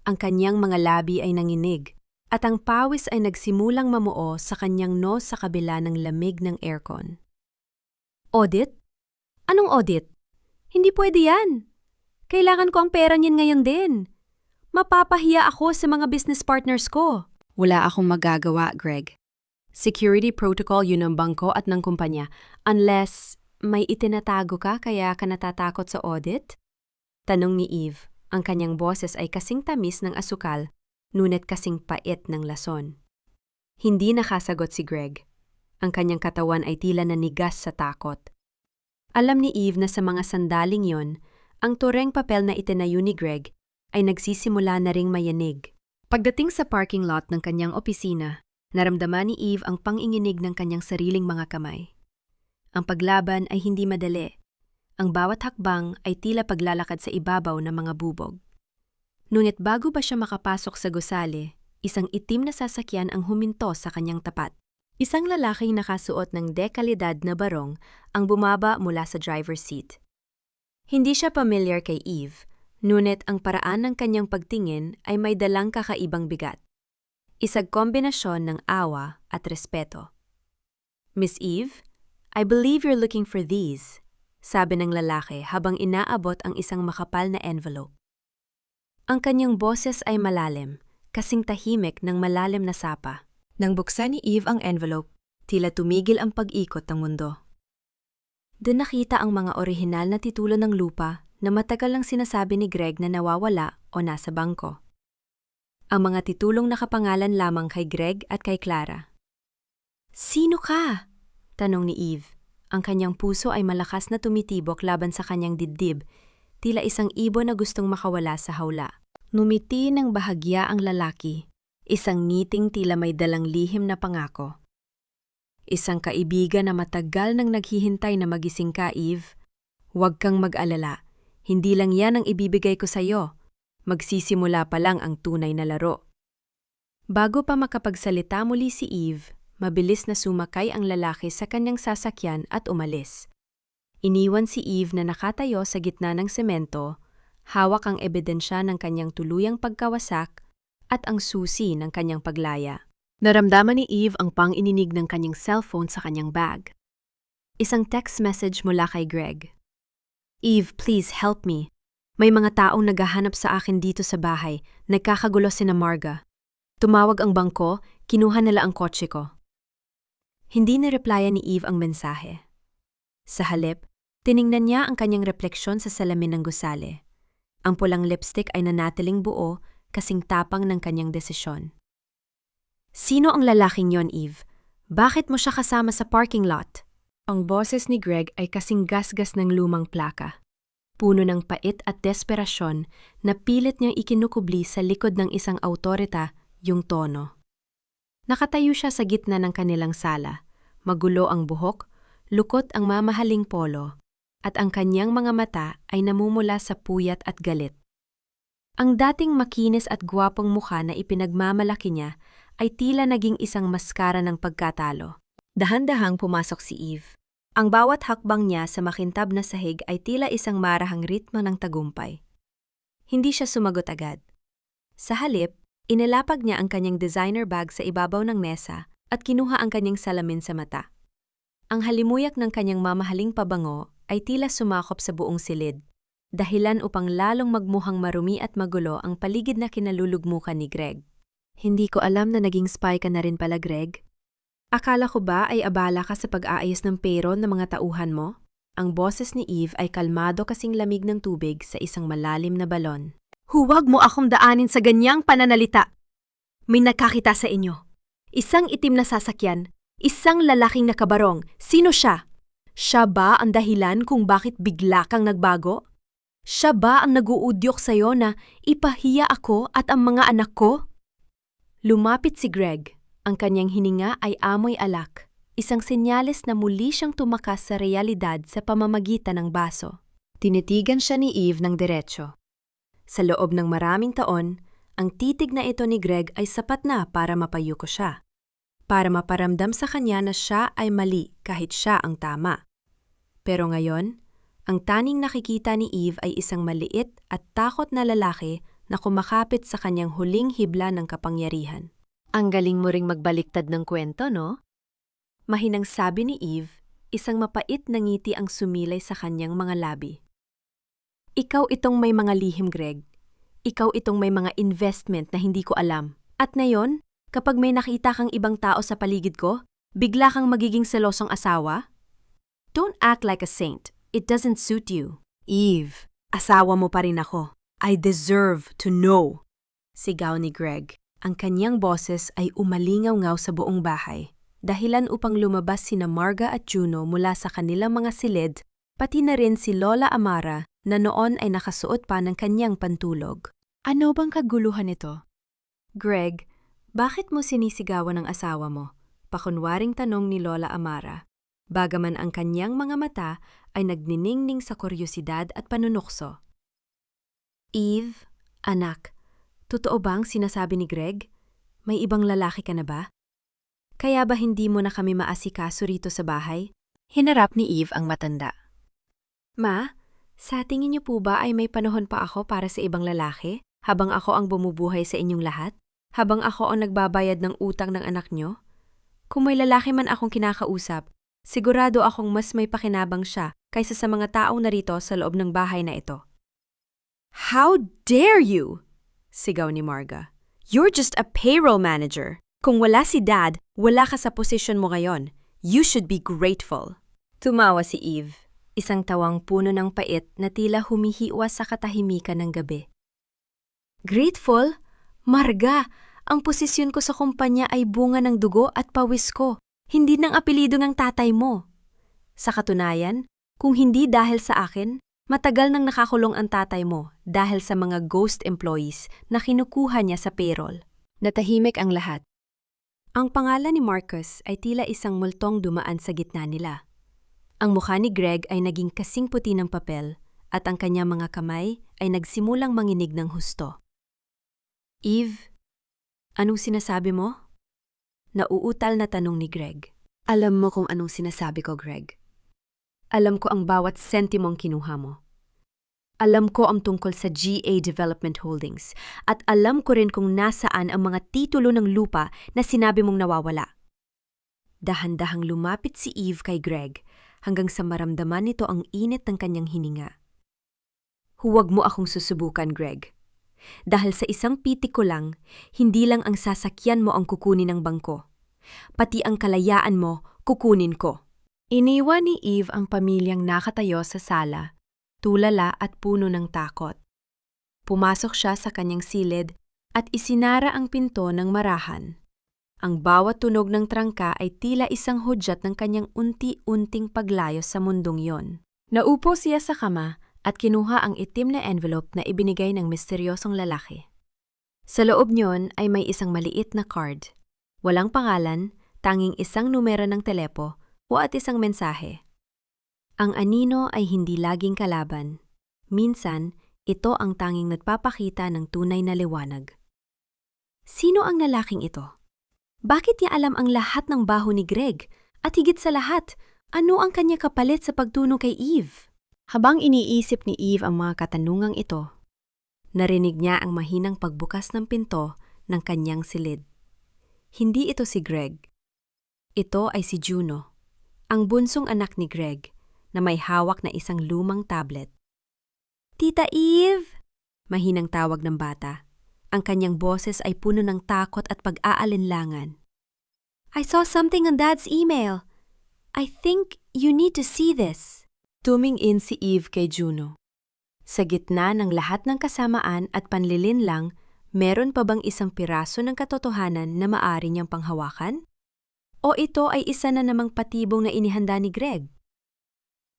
Ang kanyang mga labi ay nanginig at ang pawis ay nagsimulang mamuo sa kanyang nose sa kabila ng lamig ng aircon. Audit? Anong audit? Hindi pwede yan. Kailangan ko ang pera niyan ngayon din. Mapapahiya ako sa mga business partners ko. Wala akong magagawa, Greg. Security protocol yun ng bangko at ng kumpanya. Unless may itinatago ka kaya ka natatakot sa audit? Tanong ni Eve. Ang kanyang boses ay kasing tamis ng asukal, ngunit kasing pait ng lason. Hindi nakasagot si Greg. Ang kanyang katawan ay tila nanigas sa takot. Alam ni Eve na sa mga sandaling yon, ang tureng papel na itinayo ni Greg ay nagsisimula na ring mayanig. Pagdating sa parking lot ng kanyang opisina, naramdaman ni Eve ang panginginig ng kanyang sariling mga kamay. Ang paglaban ay hindi madali. Ang bawat hakbang ay tila paglalakad sa ibabaw ng mga bubog. Ngunit bago ba siya makapasok sa gusali, isang itim na sasakyan ang huminto sa kanyang tapat. Isang lalaking nakasuot ng dekalidad na barong ang bumaba mula sa driver's seat. Hindi siya familiar kay Eve, ngunit ang paraan ng kanyang pagtingin ay may dalang kakaibang bigat. Isang kombinasyon ng awa at respeto. Miss Eve, I believe you're looking for these, sabi ng lalaki habang inaabot ang isang makapal na envelope. Ang kanyang boses ay malalim, kasing tahimik ng malalim na sapa. Nang buksan ni Eve ang envelope, tila tumigil ang pag-ikot ng mundo. Doon nakita ang mga orihinal na titulo ng lupa na matagal lang sinasabi ni Greg na nawawala o nasa bangko. Ang mga titulong nakapangalan lamang kay Greg at kay Clara. Sino ka? Tanong ni Eve. Ang kanyang puso ay malakas na tumitibok laban sa kanyang dibdib, tila isang ibon na gustong makawala sa hawla. Numiti ng bahagya ang lalaki, isang ngiting tila may dalang lihim na pangako. Isang kaibigan na matagal nang naghihintay na magising ka, Eve. Huwag kang mag-alala. Hindi lang yan ang ibibigay ko sa'yo. Magsisimula pa lang ang tunay na laro. Bago pa makapagsalita muli si Eve, mabilis na sumakay ang lalaki sa kanyang sasakyan at umalis. Iniwan si Eve na nakatayo sa gitna ng semento, hawak ang ebidensya ng kanyang tuluyang pagkawasak at ang susi ng kanyang paglaya. Naramdaman ni Eve ang pang-ininig ng kanyang cellphone sa kanyang bag. Isang text message mula kay Greg. Eve, please help me. May mga taong naghahanap sa akin dito sa bahay. Nagkakagulo sina Marga. Tumawag ang bangko, kinuha nila ang kotse ko. Hindi nireplyan ni Eve ang mensahe. Sa halip, tiningnan niya ang kanyang refleksyon sa salamin ng gusali. Ang pulang lipstick ay nanatiling buo, kasing tapang ng kanyang desisyon. Sino ang lalaking yon, Eve? Bakit mo siya kasama sa parking lot? Ang boses ni Greg ay kasing gasgas ng lumang plaka. Puno ng pait at desperasyon na pilit niyang ikinukubli sa likod ng isang autorita yung tono. Nakatayo siya sa gitna ng kanilang sala. Magulo ang buhok, lukot ang mamahaling polo, at ang kanyang mga mata ay namumula sa puyat at galit. Ang dating makinis at gwapong mukha na ipinagmamalaki niya ay tila naging isang maskara ng pagkatalo. Dahan-dahang pumasok si Eve. Ang bawat hakbang niya sa makintab na sahig ay tila isang marahang ritmo ng tagumpay. Hindi siya sumagot agad. Sa halip, inilapag niya ang kanyang designer bag sa ibabaw ng mesa at kinuha ang kanyang salamin sa mata. Ang halimuyak ng kanyang mamahaling pabango ay tila sumakop sa buong silid, dahilan upang lalong magmuhang marumi at magulo ang paligid na kinalulugmukan ni Greg. Hindi ko alam na naging spy ka na rin pala, Greg. Akala ko ba ay abala ka sa pag-aayos ng payroll ng mga tauhan mo? Ang boses ni Eve ay kalmado kasing lamig ng tubig sa isang malalim na balon. Huwag mo akong daanin sa ganyang pananalita. May nakakita sa inyo. Isang itim na sasakyan, isang lalaking nakabarong. Sino siya? Siya ba ang dahilan kung bakit bigla kang nagbago? Siya ba ang naguudyok sa'yo na ipahiya ako at ang mga anak ko? Lumapit si Greg. Ang kanyang hininga ay amoy alak, isang senyales na muli siyang tumakas sa realidad sa pamamagitan ng baso. Tinitigan siya ni Eve ng diretsyo. Sa loob ng maraming taon, ang titig na ito ni Greg ay sapat na para mapayuko siya. Para maparamdam sa kanya na siya ay mali kahit siya ang tama. Pero ngayon, ang tanging nakikita ni Eve ay isang maliit at takot na lalaki na kumakapit sa kanyang huling hibla ng kapangyarihan. Ang galing mo ring magbaliktad ng kwento, no? Mahinang sabi ni Eve, isang mapait na ngiti ang sumilay sa kanyang mga labi. Ikaw itong may mga lihim, Greg. Ikaw itong may mga investment na hindi ko alam. At ngayon, kapag may nakita kang ibang tao sa paligid ko, bigla kang magiging selosong asawa? Don't act like a saint. It doesn't suit you. Eve, asawa mo pa rin ako. I deserve to know. Sigaw ni Greg. Ang kanyang boses ay umalingaw-ngaw sa buong bahay. Dahilan upang lumabas sina Marga at Juno mula sa kanilang mga silid, pati na rin si Lola Amara na noon ay nakasuot pa ng kanyang pantulog. Ano bang kaguluhan ito? Greg, bakit mo sinisigawan ang asawa mo? Pakunwaring tanong ni Lola Amara. Bagaman ang kanyang mga mata ay nagniningning sa kuryosidad at panunukso. Eve, anak, totoo bang sinasabi ni Greg? May ibang lalaki ka na ba? Kaya ba hindi mo na kami maasikaso rito sa bahay? Hinarap ni Eve ang matanda. Ma, sa tingin niyo po ba ay may panahon pa ako para sa ibang lalaki? Habang ako ang bumubuhay sa inyong lahat? Habang ako ang nagbabayad ng utang ng anak niyo? Kung may lalaki man akong kinakausap, sigurado akong mas may pakinabang siya kaysa sa mga taong narito sa loob ng bahay na ito. How dare you? Sigaw ni Marga. You're just a payroll manager. Kung wala si Dad, wala ka sa posisyon mo ngayon. You should be grateful. Tumawa si Eve, isang tawang puno ng pait na tila humihiwas sa katahimikan ng gabi. Grateful? Marga, ang posisyon ko sa kumpanya ay bunga ng dugo at pawis ko, hindi ng apelyido ng tatay mo. Sa katunayan, kung hindi dahil sa akin, matagal nang nakakulong ang tatay mo dahil sa mga ghost employees na kinukuha niya sa payroll. Natahimik ang lahat. Ang pangalan ni Marcus ay tila isang multong dumaan sa gitna nila. Ang mukha ni Greg ay naging kasing puti ng papel at ang kanyang mga kamay ay nagsimulang manginig ng husto. Eve, anong sinasabi mo? Nauutal na tanong ni Greg. Alam mo kung anong sinasabi ko, Greg. Alam ko ang bawat sentimong kinuha mo. Alam ko ang tungkol sa GA Development Holdings at alam ko rin kung nasaan ang mga titulo ng lupa na sinabi mong nawawala. Dahan-dahang lumapit si Eve kay Greg hanggang sa maramdaman nito ang init ng kanyang hininga. Huwag mo akong susubukan, Greg. Dahil sa isang pitik ko lang, hindi lang ang sasakyan mo ang kukunin ng bangko. Pati ang kalayaan mo, kukunin ko. Iniwan ni Eve ang pamilyang nakatayo sa sala, tulala at puno ng takot. Pumasok siya sa kanyang silid at isinara ang pinto ng marahan. Ang bawat tunog ng trangka ay tila isang hudyat ng kanyang unti-unting paglayo sa mundong yon. Naupo siya sa kama at kinuha ang itim na envelope na ibinigay ng misteryosong lalaki. Sa loob niyon ay may isang maliit na card. Walang pangalan, tanging isang numero ng telepo o at isang mensahe. Ang anino ay hindi laging kalaban. Minsan, ito ang tanging nagpapakita ng tunay na liwanag. Sino ang lalaking ito? Bakit niya alam ang lahat ng baho ni Greg? At higit sa lahat, ano ang kanya kapalit sa pagtuno kay Eve? Habang iniisip ni Eve ang mga katanungang ito, narinig niya ang mahinang pagbukas ng pinto ng kanyang silid. Hindi ito si Greg. Ito ay si Juno, ang bunsong anak ni Greg, na may hawak na isang lumang tablet. Tita Eve! Mahinang tawag ng bata. Ang kanyang boses ay puno ng takot at pag-aalinlangan. I saw something on Dad's email. I think you need to see this. Tumingin si Eve kay Juno. Sa gitna ng lahat ng kasamaan at panlilinlang, meron pa bang isang piraso ng katotohanan na maaari niyang panghawakan? O ito ay isa na namang patibong na inihanda ni Greg?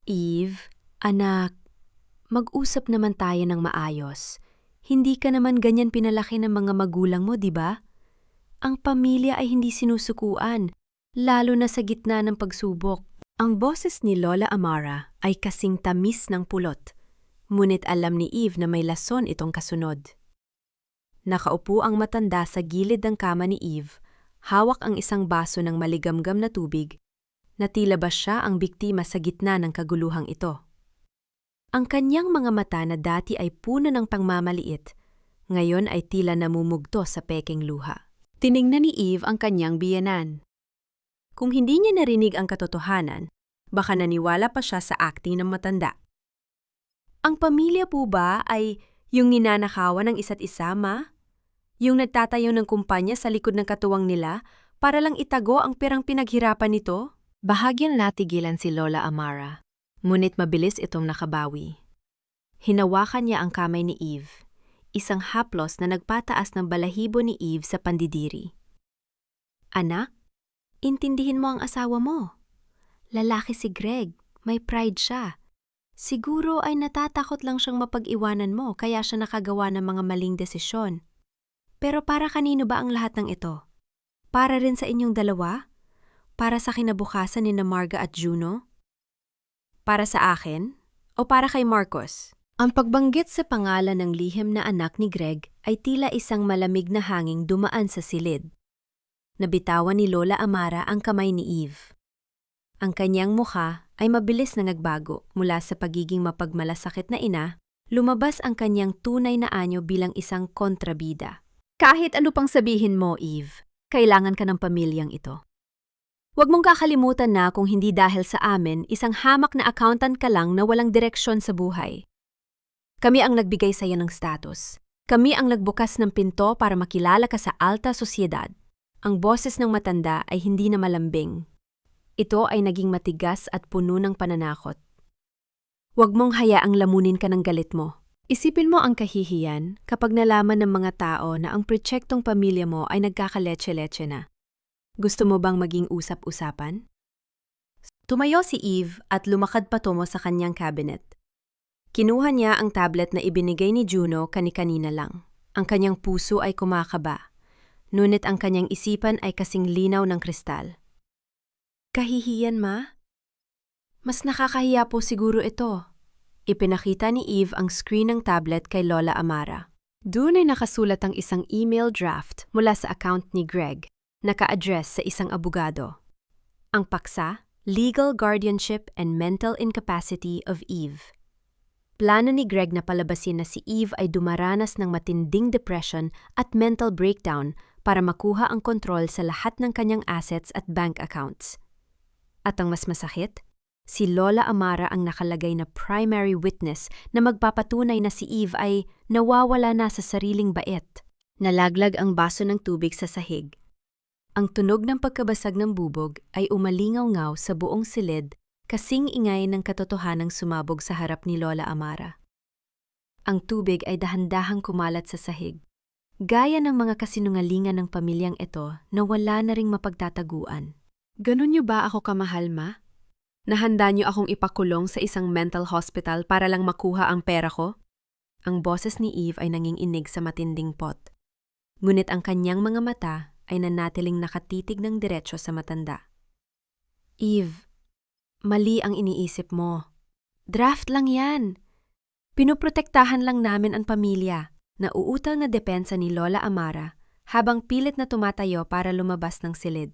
Eve, anak, mag-usap naman tayo ng maayos. Hindi ka naman ganyan pinalaki ng mga magulang mo, di ba? Ang pamilya ay hindi sinusukuan, lalo na sa gitna ng pagsubok. Ang boses ni Lola Amara ay kasing tamis ng pulot, ngunit alam ni Eve na may lason itong kasunod. Nakaupo ang matanda sa gilid ng kama ni Eve, hawak ang isang baso ng maligamgam na tubig, na tila ba siya ang biktima sa gitna ng kaguluhang ito. Ang kanyang mga mata na dati ay puno ng pangmamaliit, ngayon ay tila namumugto sa pekeng luha. Tiningnan ni Eve ang kanyang biyenan. Kung hindi niya narinig ang katotohanan, baka naniwala pa siya sa acting ng matanda. Ang pamilya po ba ay yung ninanakawan ng isa't isa, ma? Yung nagtatayo ng kumpanya sa likod ng katuwang nila para lang itago ang pirang pinaghirapan nito? Bahagyang natigilan si Lola Amara, ngunit mabilis itong nakabawi. Hinawakan niya ang kamay ni Eve, isang haplos na nagpataas ng balahibo ni Eve sa pandidiri. Anak, intindihin mo ang asawa mo. Lalaki si Greg, may pride siya. Siguro ay natatakot lang siyang mapag-iwanan mo kaya siya nakagawa ng mga maling desisyon. Pero para kanino ba ang lahat ng ito? Para rin sa inyong dalawa? Para sa kinabukasan ni Marga at Juno? Para sa akin? O para kay Marcos? Ang pagbanggit sa pangalan ng lihim na anak ni Greg ay tila isang malamig na hanging dumaan sa silid. Nabitawan ni Lola Amara ang kamay ni Eve. Ang kanyang mukha ay mabilis na nagbago mula sa pagiging mapagmalasakit na ina, lumabas ang kanyang tunay na anyo bilang isang kontrabida. Kahit ano pang sabihin mo, Eve, kailangan ka ng pamilyang ito. Huwag mong kakalimutan na kung hindi dahil sa amin, isang hamak na accountant ka lang na walang direksyon sa buhay. Kami ang nagbigay sa iyo ng status. Kami ang nagbukas ng pinto para makilala ka sa alta sosyedad. Ang boses ng matanda ay hindi na malambing. Ito ay naging matigas at puno ng pananakot. Huwag mong hayaang lamunin ka ng galit mo. Isipin mo ang kahihiyan kapag nalaman ng mga tao na ang proyektong pamilya mo ay nagkakaletse-letse na. Gusto mo bang maging usap-usapan? Tumayo si Eve at lumakad patungo sa kanyang cabinet. Kinuha niya ang tablet na ibinigay ni Juno kani-kanina lang. Ang kanyang puso ay kumakaba, ngunit ang kanyang isipan ay kasing linaw ng kristal. Kahihiyan, ma? Mas nakakahiya po siguro ito. Ipinakita ni Eve ang screen ng tablet kay Lola Amara. Doon ay nakasulat ang isang email draft mula sa account ni Greg, naka-address sa isang abogado. Ang paksa, Legal Guardianship and Mental Incapacity of Eve. Plano ni Greg na palabasin na si Eve ay dumaranas ng matinding depression at mental breakdown para makuha ang kontrol sa lahat ng kanyang assets at bank accounts. At ang mas masakit, si Lola Amara ang nakalagay na primary witness na magpapatunay na si Eve ay nawawala na sa sariling bait. Nalaglag ang baso ng tubig sa sahig. Ang tunog ng pagkabasag ng bubog ay umalingaw-ngaw sa buong silid, kasing ingay ng katotohanang sumabog sa harap ni Lola Amara. Ang tubig ay dahan-dahang kumalat sa sahig. Gaya ng mga kasinungalingan ng pamilyang ito na wala na ring mapagtataguan. Ganun niyo ba ako kamahal, ma? Nahanda niyo akong ipakulong sa isang mental hospital para lang makuha ang pera ko? Ang boses ni Eve ay nanginginig sa matinding pot. Ngunit ang kanyang mga mata ay nanatiling nakatitig ng diretsyo sa matanda. Eve, mali ang iniisip mo. Draft lang yan. Pinoprotektahan lang namin ang pamilya. Nauutal na depensa ni Lola Amara habang pilit na tumatayo para lumabas ng silid.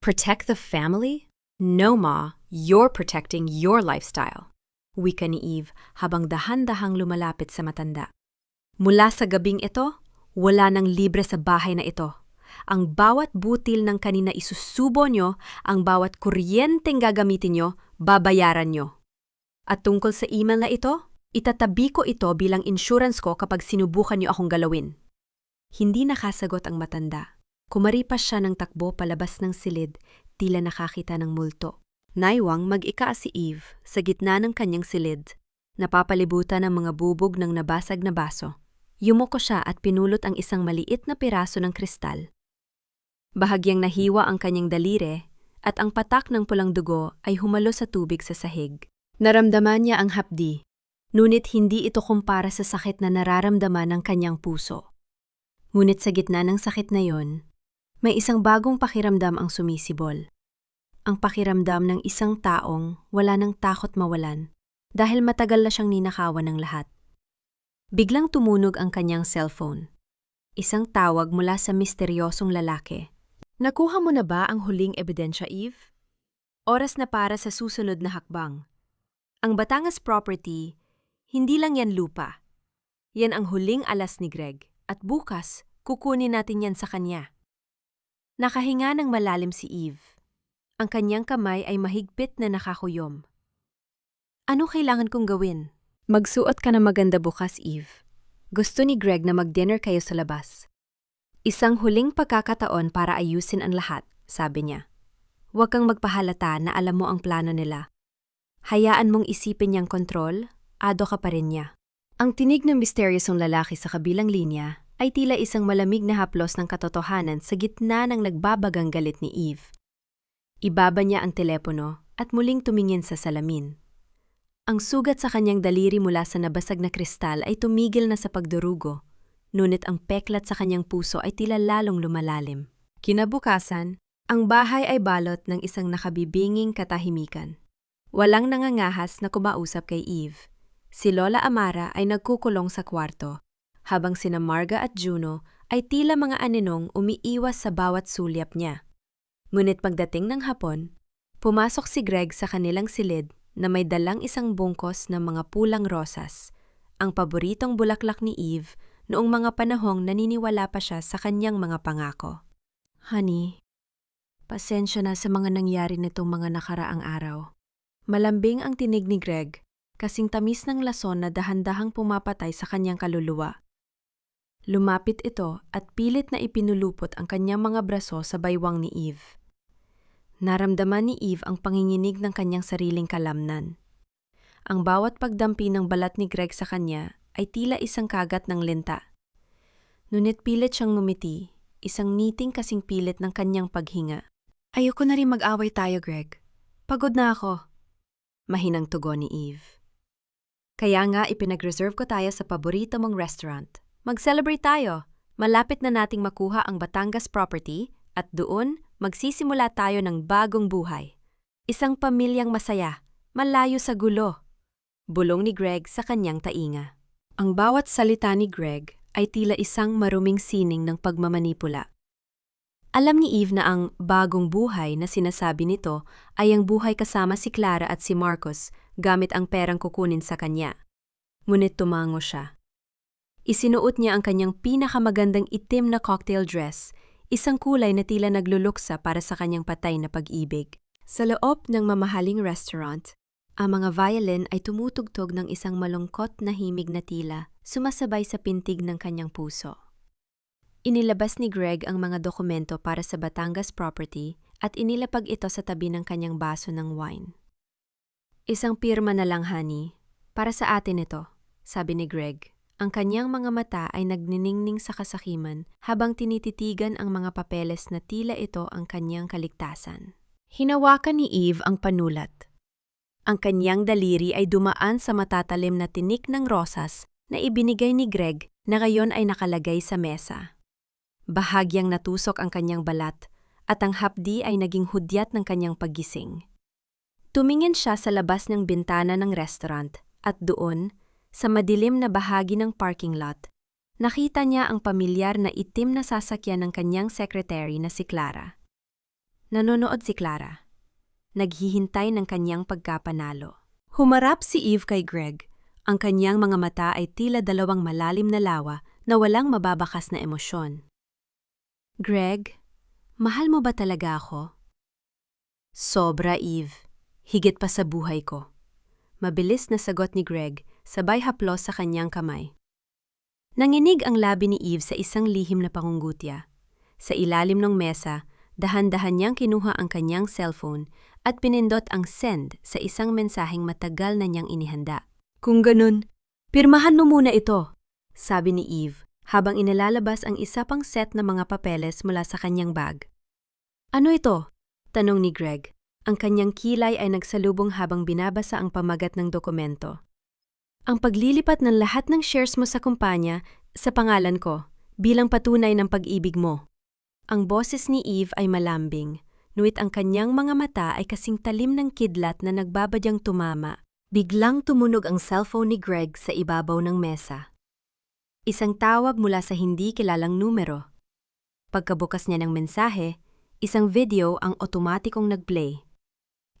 Protect the family? No, Ma. You're protecting your lifestyle. Wika ni Eve habang dahan-dahang lumalapit sa matanda. Mula sa gabing ito, wala nang libre sa bahay na ito. Ang bawat butil ng kanina isusubo nyo, ang bawat kuryenteng gagamitin nyo, babayaran nyo. At tungkol sa email na ito, itatabi ko ito bilang insurance ko kapag sinubukan nyo akong galawin. Hindi nakasagot ang matanda. Kumaripas siya ng takbo palabas ng silid, tila nakakita ng multo. Naiwang mag-ika si Eve sa gitna ng kanyang silid, napapalibutan ng mga bubog ng nabasag na baso. Yumuko siya at pinulot ang isang maliit na piraso ng kristal. Bahagyang nahiwa ang kanyang daliri at ang patak ng pulang dugo ay humalo sa tubig sa sahig. Naramdaman niya ang hapdi, ngunit hindi ito kumpara sa sakit na nararamdaman ng kanyang puso. Ngunit sa gitna ng sakit na yon, may isang bagong pakiramdam ang sumisibol. Ang pakiramdam ng isang taong wala ng takot mawalan dahil matagal na siyang ninakawan ng lahat. Biglang tumunog ang kanyang cellphone. Isang tawag mula sa misteryosong lalaki. Nakuha mo na ba ang huling ebidensya, Eve? Oras na para sa susunod na hakbang. Ang Batangas property, hindi lang yan lupa. Yan ang huling alas ni Greg at bukas kukunin natin yan sa kanya. Nakahinga ng malalim si Eve. Ang kanyang kamay ay mahigpit na nakakuyom. Ano kailangan kong gawin? Magsuot ka na maganda bukas, Eve. Gusto ni Greg na mag-dinner kayo sa labas. Isang huling pagkakataon para ayusin ang lahat, sabi niya. Huwag kang magpahalata na alam mo ang plano nila. Hayaan mong isipin niyang kontrol, ado ka pa rin niya. Ang tinig ng misteryosong lalaki sa kabilang linya ay tila isang malamig na haplos ng katotohanan sa gitna ng nagbabagang galit ni Eve. Ibaba niya ang telepono at muling tumingin sa salamin. Ang sugat sa kanyang daliri mula sa nabasag na kristal ay tumigil na sa pagdurugo, ngunit ang peklat sa kanyang puso ay tila lalong lumalalim. Kinabukasan, ang bahay ay balot ng isang nakabibinging katahimikan. Walang nangangahas na kumausap kay Eve. Si Lola Amara ay nagkukulong sa kwarto, habang sina Marga at Juno ay tila mga aninong umiiwas sa bawat sulyap niya. Ngunit pagdating ng hapon, pumasok si Greg sa kanilang silid na may dalang isang bungkos ng mga pulang rosas, ang paboritong bulaklak ni Eve noong mga panahong naniniwala pa siya sa kanyang mga pangako. Honey, pasensya na sa mga nangyari nitong mga nakaraang araw. Malambing ang tinig ni Greg, kasing tamis ng lason na dahan-dahang pumapatay sa kanyang kaluluwa. Lumapit ito at pilit na ipinulupot ang kanyang mga braso sa baywang ni Eve. Naramdaman ni Eve ang panginginig ng kanyang sariling kalamnan. Ang bawat pagdampi ng balat ni Greg sa kanya ay tila isang kagat ng linta. Ngunit pilit siyang ngumiti, isang ngiting kasing pilit ng kanyang paghinga. Ayoko na rin mag-away tayo, Greg. Pagod na ako. Mahinang tugon ni Eve. Kaya nga ipinag-reserve ko tayo sa paborito mong restaurant. Mag-celebrate tayo. Malapit na nating makuha ang Batangas property at doon magsisimula tayo ng bagong buhay. Isang pamilyang masaya, malayo sa gulo. Bulong ni Greg sa kanyang tainga. Ang bawat salita ni Greg ay tila isang maruming sining ng pagmamanipula. Alam ni Eve na ang bagong buhay na sinasabi nito ay ang buhay kasama si Clara at si Marcos gamit ang perang kukunin sa kanya. Ngunit tumango siya. Isinuot niya ang kanyang pinakamagandang itim na cocktail dress, isang kulay na tila nagluluksa para sa kanyang patay na pag-ibig. Sa loob ng mamahaling restaurant, ang mga violin ay tumutugtog ng isang malungkot na himig na tila, sumasabay sa pintig ng kanyang puso. Inilabas ni Greg ang mga dokumento para sa Batangas property at inilapag ito sa tabi ng kanyang baso ng wine. Isang pirma na lang, honey. Para sa atin ito, sabi ni Greg. Ang kanyang mga mata ay nagniningning sa kasakiman habang tinititigan ang mga papeles na tila ito ang kanyang kaligtasan. Hinawakan ni Eve ang panulat. Ang kanyang daliri ay dumaan sa matatalim na tinik ng rosas na ibinigay ni Greg na ngayon ay nakalagay sa mesa. Bahagyang natusok ang kanyang balat at ang hapdi ay naging hudyat ng kanyang paggising. Tumingin siya sa labas ng bintana ng restaurant at doon, sa madilim na bahagi ng parking lot, nakita niya ang pamilyar na itim na sasakyan ng kanyang secretary na si Clara. Nanonood si Clara. Naghihintay ng kanyang pagkapanalo. Humarap si Eve kay Greg. Ang kanyang mga mata ay tila dalawang malalim na lawa na walang mababakas na emosyon. Greg, mahal mo ba talaga ako? Sobra, Eve. Higit pa sa buhay ko. Mabilis na sagot ni Greg, sabay haplos sa kanyang kamay. Nanginig ang labi ni Eve sa isang lihim na pangungutya. Sa ilalim ng mesa, dahan-dahan niyang kinuha ang kanyang cellphone at pinindot ang send sa isang mensaheng matagal na niyang inihanda. Kung ganun, pirmahan mo muna ito, sabi ni Eve habang inilalabas ang isa pang set na mga papeles mula sa kanyang bag. Ano ito? Tanong ni Greg. Ang kanyang kilay ay nagsalubong habang binabasa ang pamagat ng dokumento. Ang paglilipat ng lahat ng shares mo sa kumpanya sa pangalan ko bilang patunay ng pag-ibig mo. Ang boses ni Eve ay malambing, ngunit ang kanyang mga mata ay kasing talim ng kidlat na nagbabadyang tumama. Biglang tumunog ang cellphone ni Greg sa ibabaw ng mesa. Isang tawag mula sa hindi kilalang numero. Pagkabukas niya ng mensahe, isang video ang otomatikong nag-play.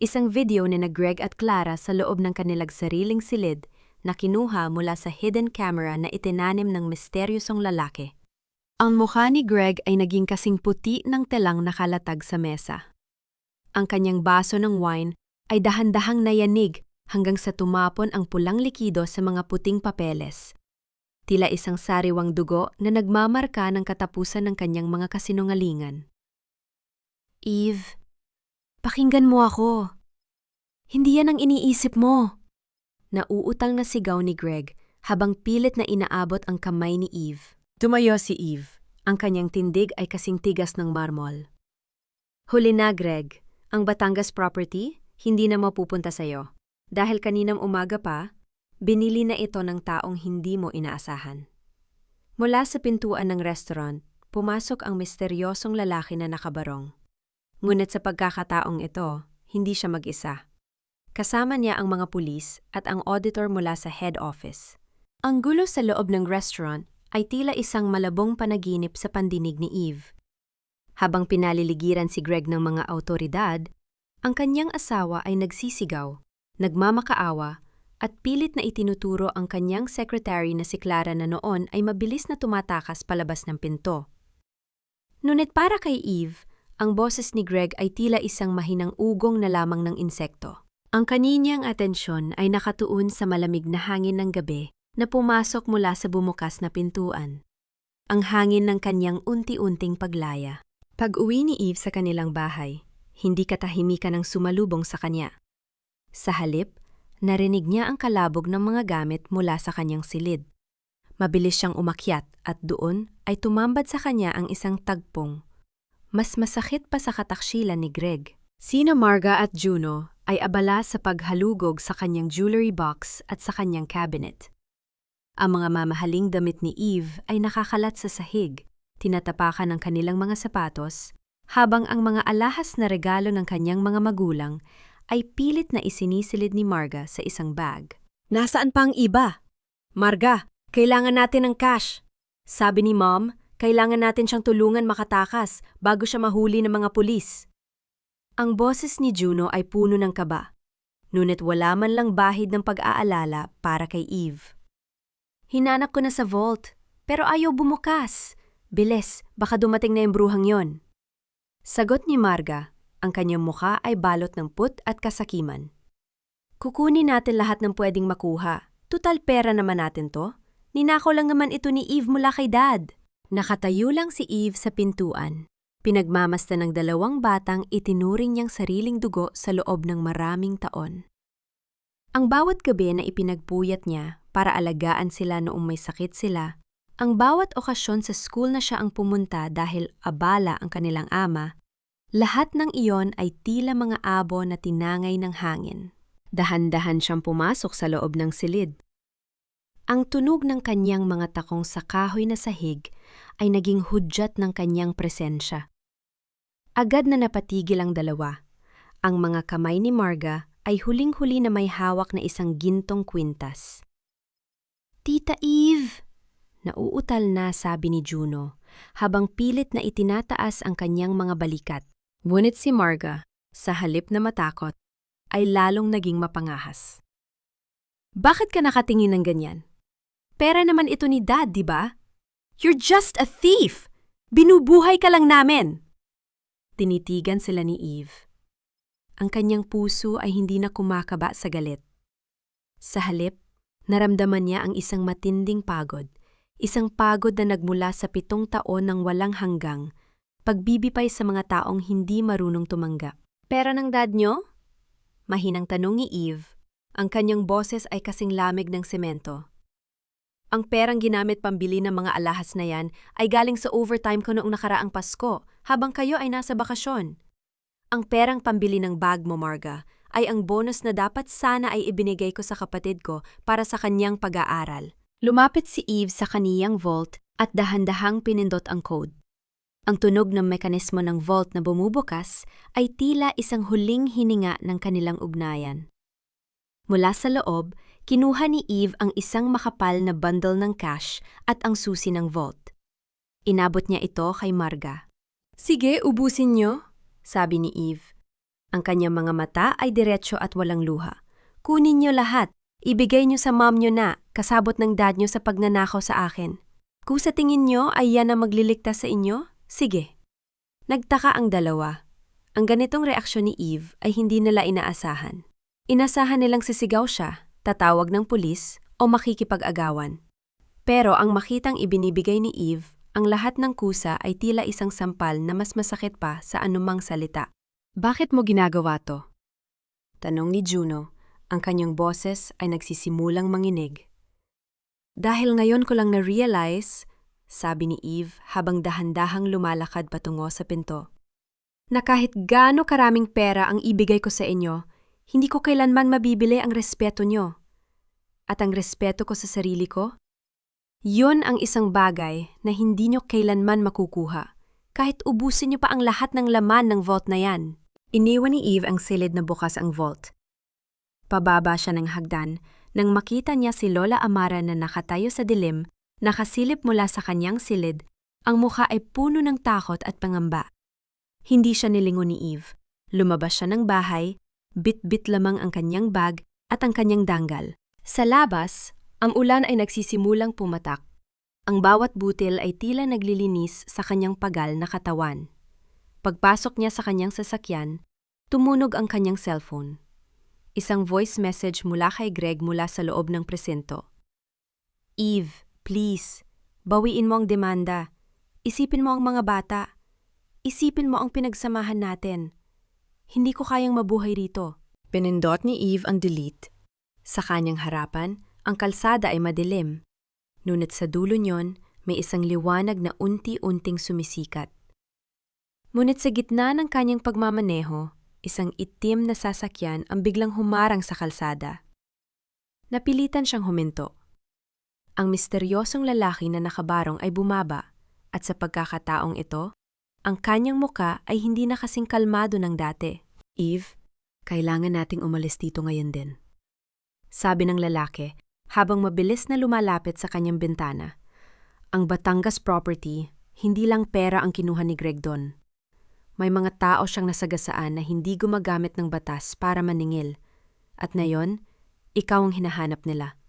Isang video ni na Greg at Clara sa loob ng kanilang sariling silid na kinuha mula sa hidden camera na itinanim ng misteryosong lalaki. Ang mukha ni Greg ay naging kasing puti ng telang nakalatag sa mesa. Ang kanyang baso ng wine ay dahan-dahang nayanig hanggang sa tumapon ang pulang likido sa mga puting papeles. Tila isang sariwang dugo na nagmamarka ng katapusan ng kanyang mga kasinungalingan. Eve, pakinggan mo ako. Hindi yan ang iniisip mo. Nauutang na sigaw ni Greg habang pilit na inaabot ang kamay ni Eve. Tumayo si Eve. Ang kanyang tindig ay kasing tigas ng marmol. Huli na, Greg. Ang Batangas property, hindi na mapupunta sa'yo. Dahil kaninang umaga pa, binili na ito ng taong hindi mo inaasahan. Mula sa pintuan ng restaurant, pumasok ang misteryosong lalaki na nakabarong. Ngunit sa pagkakataong ito, hindi siya mag-isa. Kasama niya ang mga pulis at ang auditor mula sa head office. Ang gulo sa loob ng restaurant ay tila isang malabong panaginip sa pandinig ni Eve. Habang pinaliligiran si Greg ng mga awtoridad, ang kanyang asawa ay nagsisigaw, nagmamakaawa, at pilit na itinuturo ang kanyang secretary na si Clara na noon ay mabilis na tumatakas palabas ng pinto. Ngunit para kay Eve, ang boses ni Greg ay tila isang mahinang ugong na lamang ng insekto. Ang kanyang atensyon ay nakatuon sa malamig na hangin ng gabi na pumasok mula sa bumukas na pintuan. Ang hangin ng kanyang unti-unting paglaya. Pag-uwi ni Eve sa kanilang bahay, hindi katahimikan ang sumalubong sa kanya. Sa halip, narinig niya ang kalabog ng mga gamit mula sa kanyang silid. Mabilis siyang umakyat at doon ay tumambad sa kanya ang isang tagpong. Mas masakit pa sa kataksilan ni Greg. Sina Marga at Juno ay abala sa paghalugog sa kanyang jewelry box at sa kanyang cabinet. Ang mga mamahaling damit ni Eve ay nakakalat sa sahig, tinatapakan ng kanilang mga sapatos, habang ang mga alahas na regalo ng kanyang mga magulang ay pilit na isinisilid ni Marga sa isang bag. Nasaan pa ang iba? Marga, kailangan natin ng cash. Sabi ni Mom, kailangan natin siyang tulungan makatakas bago siya mahuli ng mga pulis. Ang boses ni Juno ay puno ng kaba, ngunit wala man lang bahid ng pag-aalala para kay Eve. Hinanap ko na sa vault, pero ayaw bumukas. Bilis, baka dumating na yung bruhang yon. Sagot ni Marga, ang kanyang mukha ay balot ng put at kasakiman. Kukunin natin lahat ng pwedeng makuha. Tutal pera naman natin to. Ninakaw lang naman ito ni Eve mula kay Dad. Nakatayo lang si Eve sa pintuan. Pinagmamasta ng dalawang batang itinuring niyang sariling dugo sa loob ng maraming taon. Ang bawat gabi na ipinagpuyat niya para alagaan sila noong may sakit sila, ang bawat okasyon sa school na siya ang pumunta dahil abala ang kanilang ama, lahat ng iyon ay tila mga abo na tinangay ng hangin. Dahan-dahan siyang pumasok sa loob ng silid. Ang tunog ng kanyang mga takong sa kahoy na sahig ay naging hudyat ng kanyang presensya. Agad na napatigil ang dalawa. Ang mga kamay ni Marga ay huling-huli na may hawak na isang gintong kwintas. Tita Eve! Nauutal na, sabi ni Juno, habang pilit na itinataas ang kanyang mga balikat. Ngunit si Marga, sa halip na matakot, ay lalong naging mapangahas. Bakit ka nakatingin ng ganyan? Pera naman ito ni Dad, di ba? You're just a thief! Binubuhay ka lang namin! Tinitigan sila ni Eve. Ang kanyang puso ay hindi na kumakaba sa galit. Sa halip, naramdaman niya ang isang matinding pagod. Isang pagod na nagmula sa 7 taon ng walang hanggang, pagbibipay sa mga taong hindi marunong tumanggap. Pera ng dad nyo? Mahinang tanong ni Eve. Ang kanyang boses ay kasing lamig ng semento. Ang perang ginamit pambili ng mga alahas na yan ay galing sa overtime ko noong nakaraang Pasko, habang kayo ay nasa bakasyon. Ang perang pambili ng bag mo, Marga, ay ang bonus na dapat sana ay ibinigay ko sa kapatid ko para sa kanyang pag-aaral. Lumapit si Eve sa kaniyang vault at dahan-dahang pinindot ang code. Ang tunog ng mekanismo ng vault na bumubukas ay tila isang huling hininga ng kanilang ugnayan. Mula sa loob, kinuha ni Eve ang isang makapal na bundle ng cash at ang susi ng vault. Inabot niya ito kay Marga. Sige, ubusin niyo, sabi ni Eve. Ang kanyang mga mata ay diretsyo at walang luha. Kunin niyo lahat. Ibigay niyo sa mom niyo na, kasabot ng dad niyo sa pagnanakaw sa akin. Kung sa tingin niyo ay yan ang magliligtas sa inyo, sige. Nagtaka ang dalawa. Ang ganitong reaksyon ni Eve ay hindi nila inaasahan. Inasahan nilang sisigaw siya, tatawag ng pulis o makikipag-agawan. Pero ang makitang ibinibigay ni Eve, ang lahat ng kusa ay tila isang sampal na mas masakit pa sa anumang salita. Bakit mo ginagawa to? Tanong ni Juno, ang kanyang boses ay nagsisimulang manginig. Dahil ngayon ko lang na-realize, sabi ni Eve habang dahan-dahang lumalakad patungo sa pinto, na kahit gaano karaming pera ang ibigay ko sa inyo, hindi ko kailanman mabibili ang respeto nyo. At ang respeto ko sa sarili ko? Yun ang isang bagay na hindi nyo kailanman makukuha, kahit ubusin nyo pa ang lahat ng laman ng vault na yan. Iniwan ni Eve ang silid na bukas ang vault. Pababa siya ng hagdan nang makita niya si Lola Amara na nakatayo sa dilim, nakasilip mula sa kanyang silid, ang mukha ay puno ng takot at pangamba. Hindi siya nilingon ni Eve. Lumabas siya ng bahay, bit-bit lamang ang kanyang bag at ang kanyang danggal. Sa labas, ang ulan ay nagsisimulang pumatak. Ang bawat butil ay tila naglilinis sa kanyang pagal na katawan. Pagpasok niya sa kanyang sasakyan, tumunog ang kanyang cellphone. Isang voice message mula kay Greg mula sa loob ng presinto. Eve, please, bawiin mo ang demanda. Isipin mo ang mga bata. Isipin mo ang pinagsamahan natin. Hindi ko kayang mabuhay rito. Pinindot ni Eve ang delete. Sa kanyang harapan, ang kalsada ay madilim. Ngunit sa dulo niyon, may isang liwanag na unti-unting sumisikat. Ngunit sa gitna ng kanyang pagmamaneho, isang itim na sasakyan ang biglang humarang sa kalsada. Napilitan siyang huminto. Ang misteryosong lalaki na nakabarong ay bumaba at sa pagkakataong ito, ang kanyang muka ay hindi na kasing kalmado ng dati. Eve, kailangan nating umalis dito ngayon din. Sabi ng lalaki, habang mabilis na lumalapit sa kanyang bintana. Ang Batangas property, hindi lang pera ang kinuha ni Greg doon. May mga tao siyang nasagasaan na hindi gumagamit ng batas para maningil. At ngayon, ikaw ang hinahanap nila.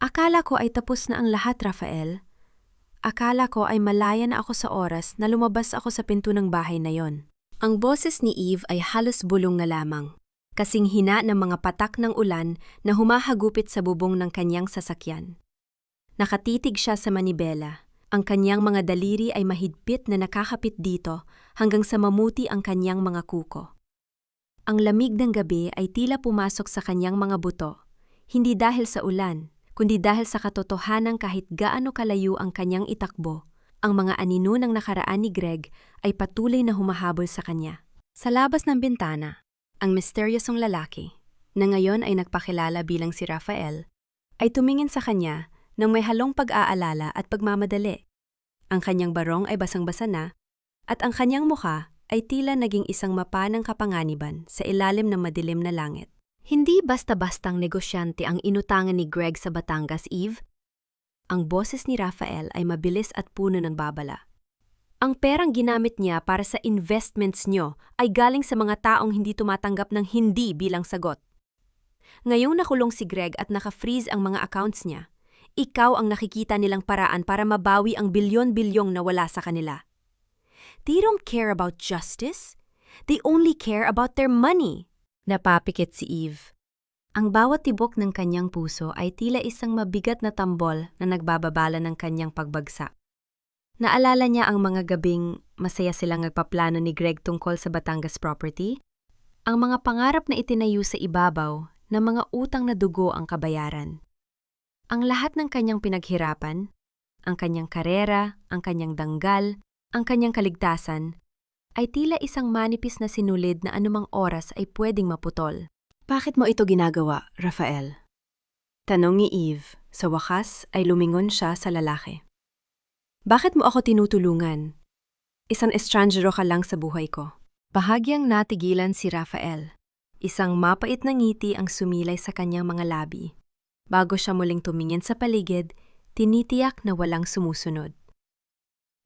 Akala ko ay tapos na ang lahat, Rafael. Akala ko ay malaya na ako sa oras na lumabas ako sa pinto ng bahay na yon. Ang boses ni Eve ay halos bulong na lamang. Kasing hina ng mga patak ng ulan na humahagupit sa bubong ng kanyang sasakyan. Nakatitig siya sa manibela. Ang kanyang mga daliri ay mahigpit na nakakapit dito hanggang sa mamuti ang kanyang mga kuko. Ang lamig ng gabi ay tila pumasok sa kanyang mga buto, hindi dahil sa ulan, kundi dahil sa katotohanan kahit gaano kalayo ang kanyang itakbo, ang mga anino ng nakaraan ni Greg ay patuloy na humahabol sa kanya. Sa labas ng bintana, ang misteryosong lalaki, na ngayon ay nagpakilala bilang si Rafael, ay tumingin sa kanya nang may halong pag-aalala at pagmamadali. Ang kanyang barong ay basang-basa na, at ang kanyang mukha ay tila naging isang mapa ng kapanganiban sa ilalim ng madilim na langit. Hindi basta-bastang negosyante ang inutangan ni Greg sa Batangas, Eve. Ang boses ni Rafael ay mabilis at puno ng babala. Ang perang ginamit niya para sa investments niyo ay galing sa mga taong hindi tumatanggap ng hindi bilang sagot. Ngayong nakulong si Greg at naka-freeze ang mga accounts niya, ikaw ang nakikita nilang paraan para mabawi ang bilyon-bilyong nawala sa kanila. They don't care about justice. They only care about their money. Napapikit si Eve. Ang bawat tibok ng kanyang puso ay tila isang mabigat na tambol na nagbababala ng kanyang pagbagsak. Naalala niya ang mga gabing masaya silang nagpaplano ni Greg tungkol sa Batangas property? Ang mga pangarap na itinayo sa ibabaw na mga utang na dugo ang kabayaran. Ang lahat ng kanyang pinaghirapan, ang kanyang karera, ang kanyang danggal, ang kanyang kaligtasan, ay tila isang manipis na sinulid na anumang oras ay pwedeng maputol. Bakit mo ito ginagawa, Rafael? Tanong ni Eve. Sa wakas ay lumingon siya sa lalaki. Bakit mo ako tinutulungan? Isang estranjero ka lang sa buhay ko. Bahagyang natigilan si Rafael. Isang mapait na ngiti ang sumilay sa kanyang mga labi. Bago siya muling tumingin sa paligid, tinitiyak na walang sumusunod.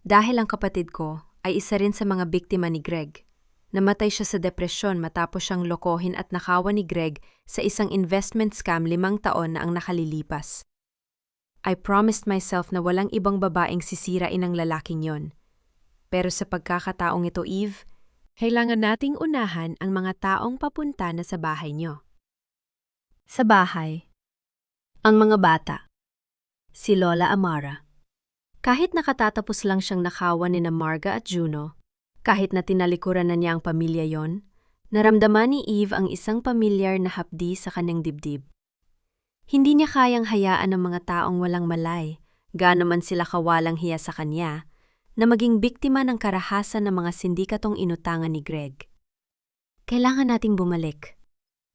Dahil ang kapatid ko ay isa rin sa mga biktima ni Greg. Namatay siya sa depresyon matapos siyang lokohin at nakawan ni Greg sa isang investment scam 5 taon na ang nakalilipas. I promised myself na walang ibang babaeng sisirain ang lalaking yon. Pero sa pagkakataong ito, Eve, kailangan nating unahan ang mga taong papunta na sa bahay niyo. Sa bahay. Ang mga bata. Si Lola Amara. Kahit nakatatapos lang siyang nakawan ni na Marga at Juno, kahit na tinalikuran na niya ang pamilya yon, naramdaman ni Eve ang isang pamilyar na hapdi sa kanyang dibdib. Hindi niya kayang hayaan ng mga taong walang malay, gaano man sila kawalang hiya sa kanya, na maging biktima ng karahasan ng mga sindikatong inutangan ni Greg. Kailangan nating bumalik,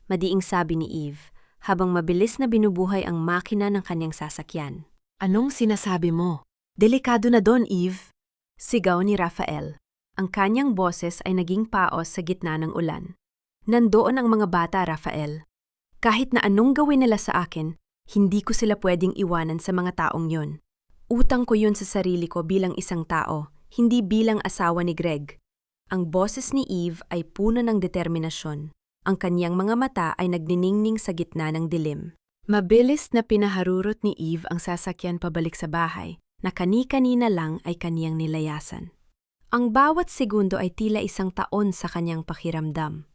madiing sabi ni Eve, habang mabilis na binubuhay ang makina ng kanyang sasakyan. Anong sinasabi mo? Delikado na doon, Eve. Sigaw ni Rafael. Ang kanyang boses ay naging paos sa gitna ng ulan. Nandoon ang mga bata, Rafael. Kahit na anong gawin nila sa akin, hindi ko sila pwedeng iwanan sa mga taong yon. Utang ko yun sa sarili ko bilang isang tao, hindi bilang asawa ni Greg. Ang boses ni Eve ay puno ng determinasyon. Ang kanyang mga mata ay nagniningning sa gitna ng dilim. Mabilis na pinaharurot ni Eve ang sasakyan pabalik sa bahay, na kani-kanina lang ay kaniyang nilayasan. Ang bawat segundo ay tila isang taon sa kanyang pakiramdam.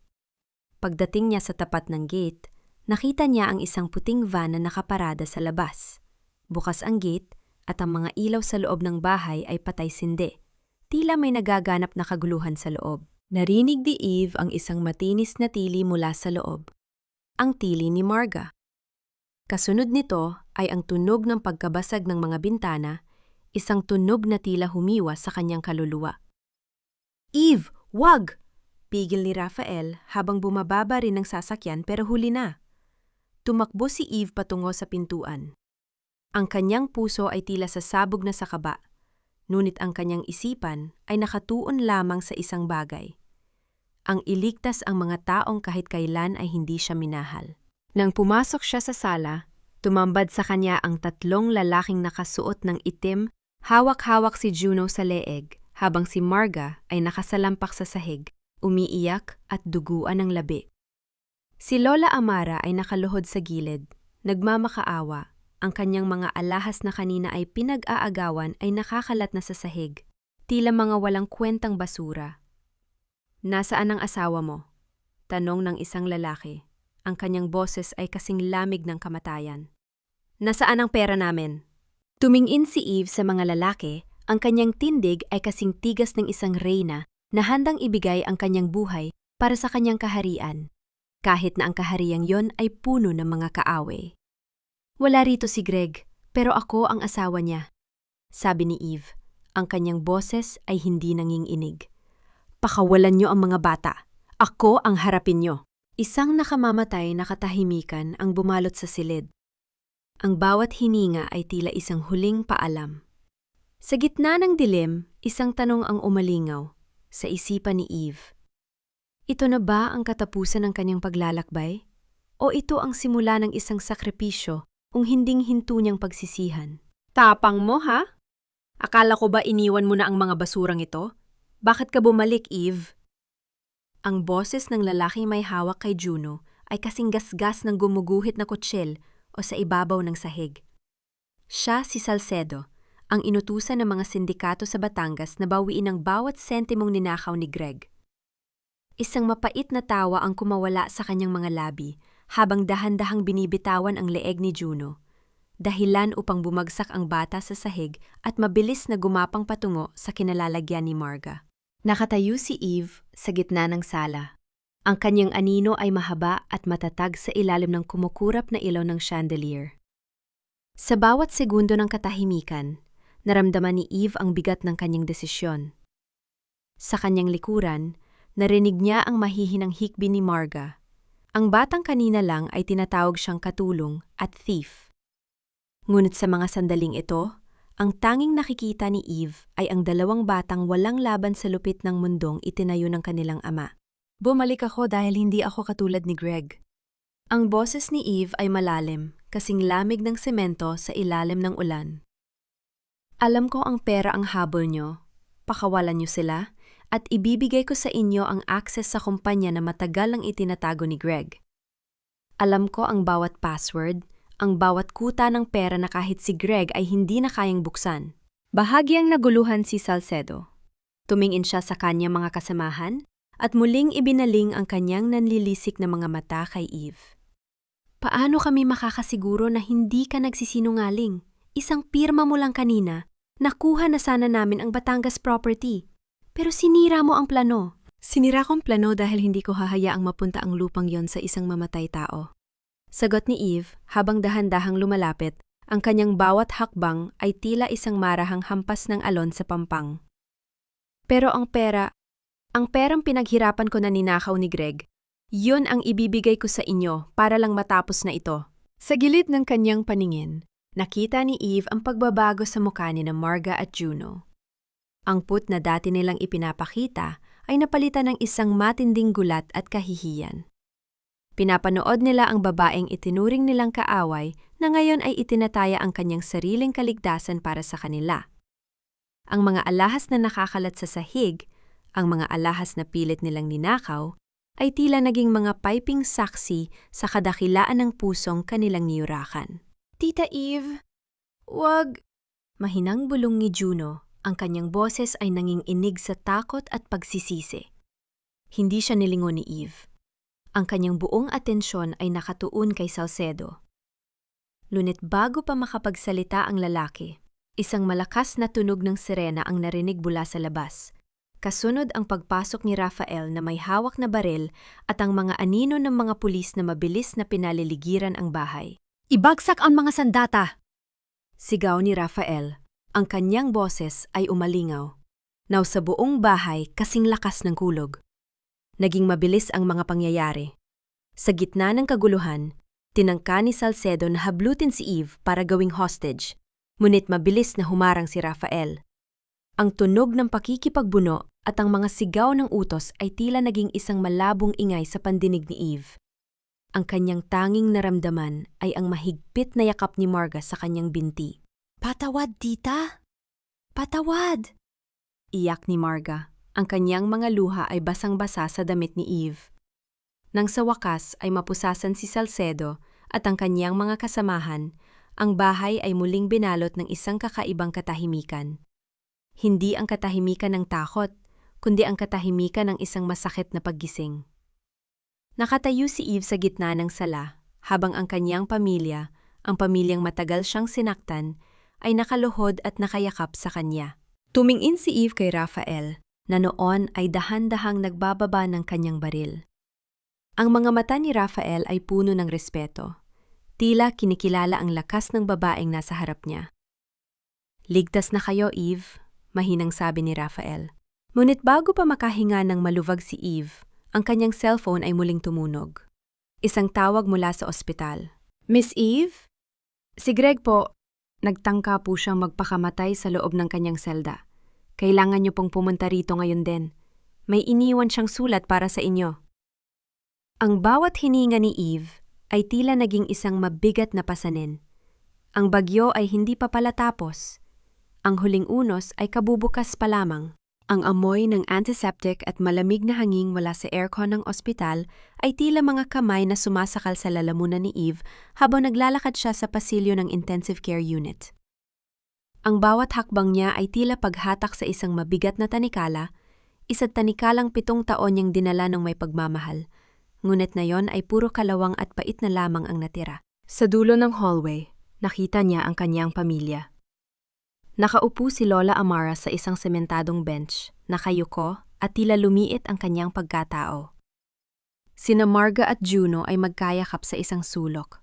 Pagdating niya sa tapat ng gate, nakita niya ang isang puting van na nakaparada sa labas. Bukas ang gate at ang mga ilaw sa loob ng bahay ay patay-sindi. Tila may nagaganap na kaguluhan sa loob. Narinig ni Eve ang isang matinis na tili mula sa loob. Ang tili ni Marga. Kasunod nito ay ang tunog ng pagkabasag ng mga bintana, isang tunog na tila humiwa sa kanyang kaluluwa. Eve, wag! Pigil ni Rafael habang bumababa rin ng sasakyan pero huli na. Tumakbo si Eve patungo sa pintuan. Ang kanyang puso ay tila sasabog na sa kaba, ngunit ang kanyang isipan ay nakatuon lamang sa isang bagay. Ang iligtas ang mga taong kahit kailan ay hindi siya minahal. Nang pumasok siya sa sala, tumambad sa kanya ang tatlong lalaking nakasuot ng itim, hawak-hawak si Juno sa leeg, habang si Marga ay nakasalampak sa sahig, umiiyak at duguan ng labi. Si Lola Amara ay nakaluhod sa gilid, nagmamakaawa. Ang kanyang mga alahas na kanina ay pinag-aagawan ay nakakalat na sa sahig, tila mga walang kwentang basura. Nasaan ang asawa mo? Tanong ng isang lalaki. Ang kanyang boses ay kasing lamig ng kamatayan. Nasaan ang pera namin? Tumingin si Eve sa mga lalaki, ang kanyang tindig ay kasing tigas ng isang reyna na handang ibigay ang kanyang buhay para sa kanyang kaharian, kahit na ang kahariang yon ay puno ng mga kaaway. Wala rito si Greg, pero ako ang asawa niya, sabi ni Eve. Ang kanyang boses ay hindi nanginginig. Pakawalan niyo ang mga bata. Ako ang harapin niyo. Isang nakamamatay na katahimikan ang bumalot sa silid. Ang bawat hininga ay tila isang huling paalam. Sa gitna ng dilim, isang tanong ang umalingaw sa isipan ni Eve. Ito na ba ang katapusan ng kanyang paglalakbay? O ito ang simula ng isang sakripisyo kung hinding-hinto niyang pagsisihan? Tapang mo, ha? Akala ko ba iniwan mo na ang mga basurang ito? Bakit ka bumalik, Eve? Ang boses ng lalaking may hawak kay Juno ay kasing gasgas ng gumuguhit na kutsil o sa ibabaw ng sahig. Siya si Salcedo, ang inutusan ng mga sindikato sa Batangas na bawiin ang bawat sentimong ninakaw ni Greg. Isang mapait na tawa ang kumawala sa kanyang mga labi habang dahan-dahang binibitawan ang leeg ni Juno, dahilan upang bumagsak ang bata sa sahig at mabilis na gumapang patungo sa kinalalagyan ni Marga. Nakatayo si Eve sa gitna ng sala. Ang kanyang anino ay mahaba at matatag sa ilalim ng kumukurap na ilaw ng chandelier. Sa bawat segundo ng katahimikan, naramdaman ni Eve ang bigat ng kanyang desisyon. Sa kanyang likuran, narinig niya ang mahihinang hikbi ni Marga. Ang batang kanina lang ay tinatawag siyang katulong at thief. Ngunit sa mga sandaling ito, ang tanging nakikita ni Eve ay ang dalawang batang walang laban sa lupit ng mundong itinayo ng kanilang ama. Bumalik ako dahil hindi ako katulad ni Greg. Ang boses ni Eve ay malalim, kasing lamig ng semento sa ilalim ng ulan. Alam ko ang pera ang habol nyo. Pakawalan nyo sila at ibibigay ko sa inyo ang access sa kumpanya na matagal ang itinatago ni Greg. Alam ko ang bawat password, ang bawat kuta ng pera na kahit si Greg ay hindi na kayang buksan. Bahagyang naguluhan si Salcedo. Tumingin siya sa kanyang mga kasamahan at muling ibinaling ang kanyang nanlilisik na mga mata kay Eve. Paano kami makakasiguro na hindi ka nagsisinungaling? Isang pirma mo lang kanina, nakuha na sana namin ang Batangas property. Pero sinira mo ang plano. Sinira kong plano dahil hindi ko hahayaang mapunta ang lupang yon sa isang mamatay tao. Sagot ni Eve habang dahan-dahang lumalapit, ang kanyang bawat hakbang ay tila isang marahang hampas ng alon sa pampang. Pero ang perang pinaghirapan ko na ninakaw ni Greg, yun ang ibibigay ko sa inyo para lang matapos na ito. Sa gilid ng kanyang paningin, nakita ni Eve ang pagbabago sa mukha ni na Marga at Juno. Ang put na dati nilang ipinapakita ay napalitan ng isang matinding gulat at kahihiyan. Pinapanood nila ang babaeng itinuring nilang kaaway na ngayon ay itinataya ang kanyang sariling kaligtasan para sa kanila. Ang mga alahas na nakakalat sa sahig, ang mga alahas na pilit nilang ninakaw, ay tila naging mga piping saksi sa kadakilaan ng pusong kanilang niyurakan. Tita Eve, wag! Mahinang bulong ni Juno, ang kanyang boses ay nanging inig sa takot at pagsisisi. Hindi siya nilingon ni Eve. Ang kanyang buong atensyon ay nakatuon kay Salcedo. Lunit bago pa makapagsalita ang lalaki, isang malakas na tunog ng sirena ang narinig mula sa labas. Kasunod ang pagpasok ni Rafael na may hawak na baril at ang mga anino ng mga pulis na mabilis na pinaliligiran ang bahay. Ibagsak ang mga sandata! Sigaw ni Rafael. Ang kanyang boses ay umalingaw. Naw sa buong bahay kasing lakas ng kulog. Naging mabilis ang mga pangyayari. Sa gitna ng kaguluhan, tinangka ni Salcedo na hablutin si Eve para gawing hostage, ngunit mabilis na humarang si Rafael. Ang tunog ng pakikipagbuno at ang mga sigaw ng utos ay tila naging isang malabong ingay sa pandinig ni Eve. Ang kanyang tanging naramdaman ay ang mahigpit na yakap ni Marga sa kanyang binti. Patawad, tita! Patawad! Iyak ni Marga. Ang kanyang mga luha ay basang-basa sa damit ni Eve. Nang sa wakas ay mapusasan si Salcedo at ang kanyang mga kasamahan, ang bahay ay muling binalot ng isang kakaibang katahimikan. Hindi ang katahimikan ng takot, kundi ang katahimikan ng isang masakit na paggising. Nakatayo si Eve sa gitna ng sala, habang ang kanyang pamilya, ang pamilyang matagal siyang sinaktan, ay nakaluhod at nakayakap sa kanya. Tumingin si Eve kay Rafael, na noon ay dahan-dahang nagbababa ng kanyang baril. Ang mga mata ni Rafael ay puno ng respeto. Tila kinikilala ang lakas ng babaeng nasa harap niya. Ligtas na kayo, Eve, mahinang sabi ni Rafael. Ngunit bago pa makahinga ng maluvag si Eve, ang kanyang cellphone ay muling tumunog. Isang tawag mula sa ospital. Miss Eve? Si Greg po. Nagtangka po siyang magpakamatay sa loob ng kanyang selda. Kailangan niyo pong pumunta rito ngayon din. May iniwan siyang sulat para sa inyo. Ang bawat hininga ni Eve ay tila naging isang mabigat na pasanin. Ang bagyo ay hindi pa pala tapos. Ang huling unos ay kabubukas pa lamang. Ang amoy ng antiseptic at malamig na hangin mula sa aircon ng ospital ay tila mga kamay na sumasakal sa lalamunan ni Eve habang naglalakad siya sa pasilyo ng intensive care unit. Ang bawat hakbang niya ay tila paghatak sa isang mabigat na tanikala, isa't tanikalang 7 taon niyang dinala ng may pagmamahal, ngunit na yon ay puro kalawang at pait na lamang ang natira. Sa dulo ng hallway, nakita niya ang kanyang pamilya. Nakaupo si Lola Amara sa isang sementadong bench, nakayuko at tila lumiit ang kanyang pagkatao. Sina Marga at Juno ay magkayakap sa isang sulok.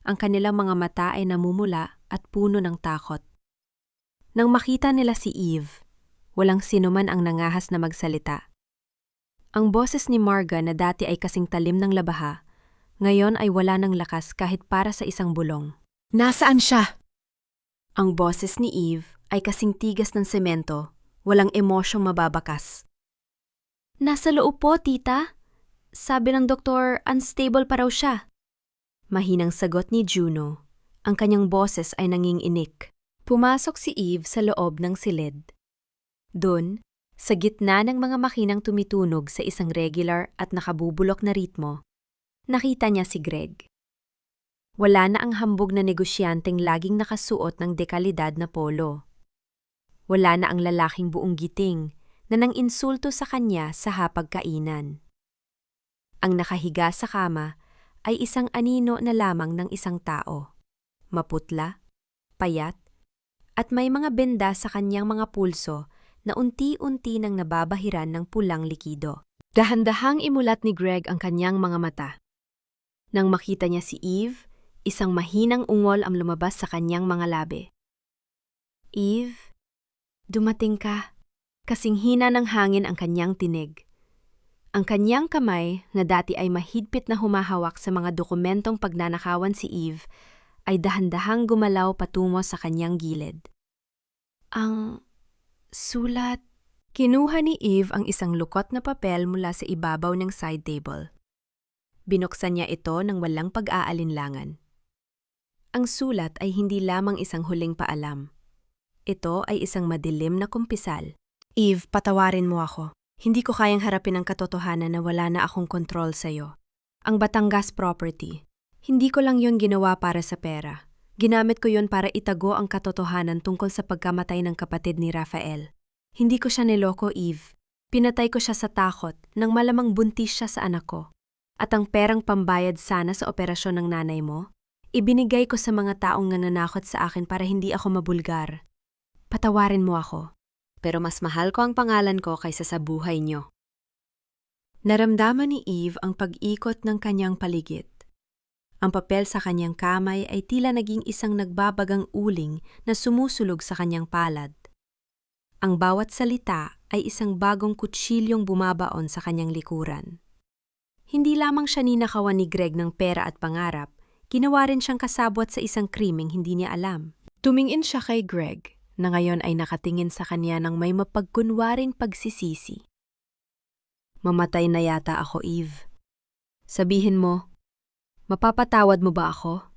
Ang kanilang mga mata ay namumula at puno ng takot. Nang makita nila si Eve, walang sinuman ang nangahas na magsalita. Ang boses ni Marga na dati ay kasing talim ng labaha, ngayon ay wala ng lakas kahit para sa isang bulong. Nasaan siya? Ang boses ni Eve ay kasing tigas ng semento, walang emosyong mababakas. Nasa loob po, tita. Sabi ng doktor, unstable pa raw siya. Mahinang sagot ni Juno. Ang kanyang boses ay nanginginig. Pumasok si Eve sa loob ng silid. Doon, sa gitna ng mga makinang tumitunog sa isang regular at nakabubulok na ritmo, nakita niya si Greg. Wala na ang hambog na negosyanteng laging nakasuot ng dekalidad na polo. Wala na ang lalaking buong giting na nang insulto sa kanya sa hapagkainan. Ang nakahiga sa kama ay isang anino na lamang ng isang tao. Maputla, payat, at may mga benda sa kanyang mga pulso na unti-unti nang nababahiran ng pulang likido. Dahan-dahang imulat ni Greg ang kanyang mga mata. Nang makita niya si Eve, isang mahinang ungol ang lumabas sa kanyang mga labi. Eve, dumating ka. Kasing hina ng hangin ang kanyang tinig. Ang kanyang kamay, na dati ay mahigpit na humahawak sa mga dokumentong pagnanakawan si Eve, ay dahan-dahang gumalaw patungo sa kanyang gilid. Ang sulat. Kinuha ni Eve ang isang lukot na papel mula sa ibabaw ng side table. Binuksan niya ito ng walang pag-aalinlangan. Ang sulat ay hindi lamang isang huling paalam. Ito ay isang madilim na kumpisal. Eve, patawarin mo ako. Hindi ko kayang harapin ang katotohanan na wala na akong kontrol sa'yo. Ang Batangas property, hindi ko lang yon ginawa para sa pera. Ginamit ko yon para itago ang katotohanan tungkol sa pagkamatay ng kapatid ni Rafael. Hindi ko siya niloko, Eve. Pinatay ko siya sa takot nang malamang buntis siya sa anak ko. At ang perang pambayad sana sa operasyon ng nanay mo, ibinigay ko sa mga taong nananakot sa akin para hindi ako mabulgar. Patawarin mo ako. Pero mas mahal ko ang pangalan ko kaysa sa buhay niyo. Naramdaman ni Eve ang pag-ikot ng kanyang paligid. Ang papel sa kanyang kamay ay tila naging isang nagbabagang uling na sumusulog sa kanyang palad. Ang bawat salita ay isang bagong kutsilyong bumabaon sa kanyang likuran. Hindi lamang siya ninakawan ni Greg ng pera at pangarap, ginawa rin siyang kasabwat sa isang krimeng hindi niya alam. Tumingin siya kay Greg, na ngayon ay nakatingin sa kanya ng may mapagkunwaring pagsisisi. Mamatay na yata ako, Eve. Sabihin mo, mapapatawad mo ba ako?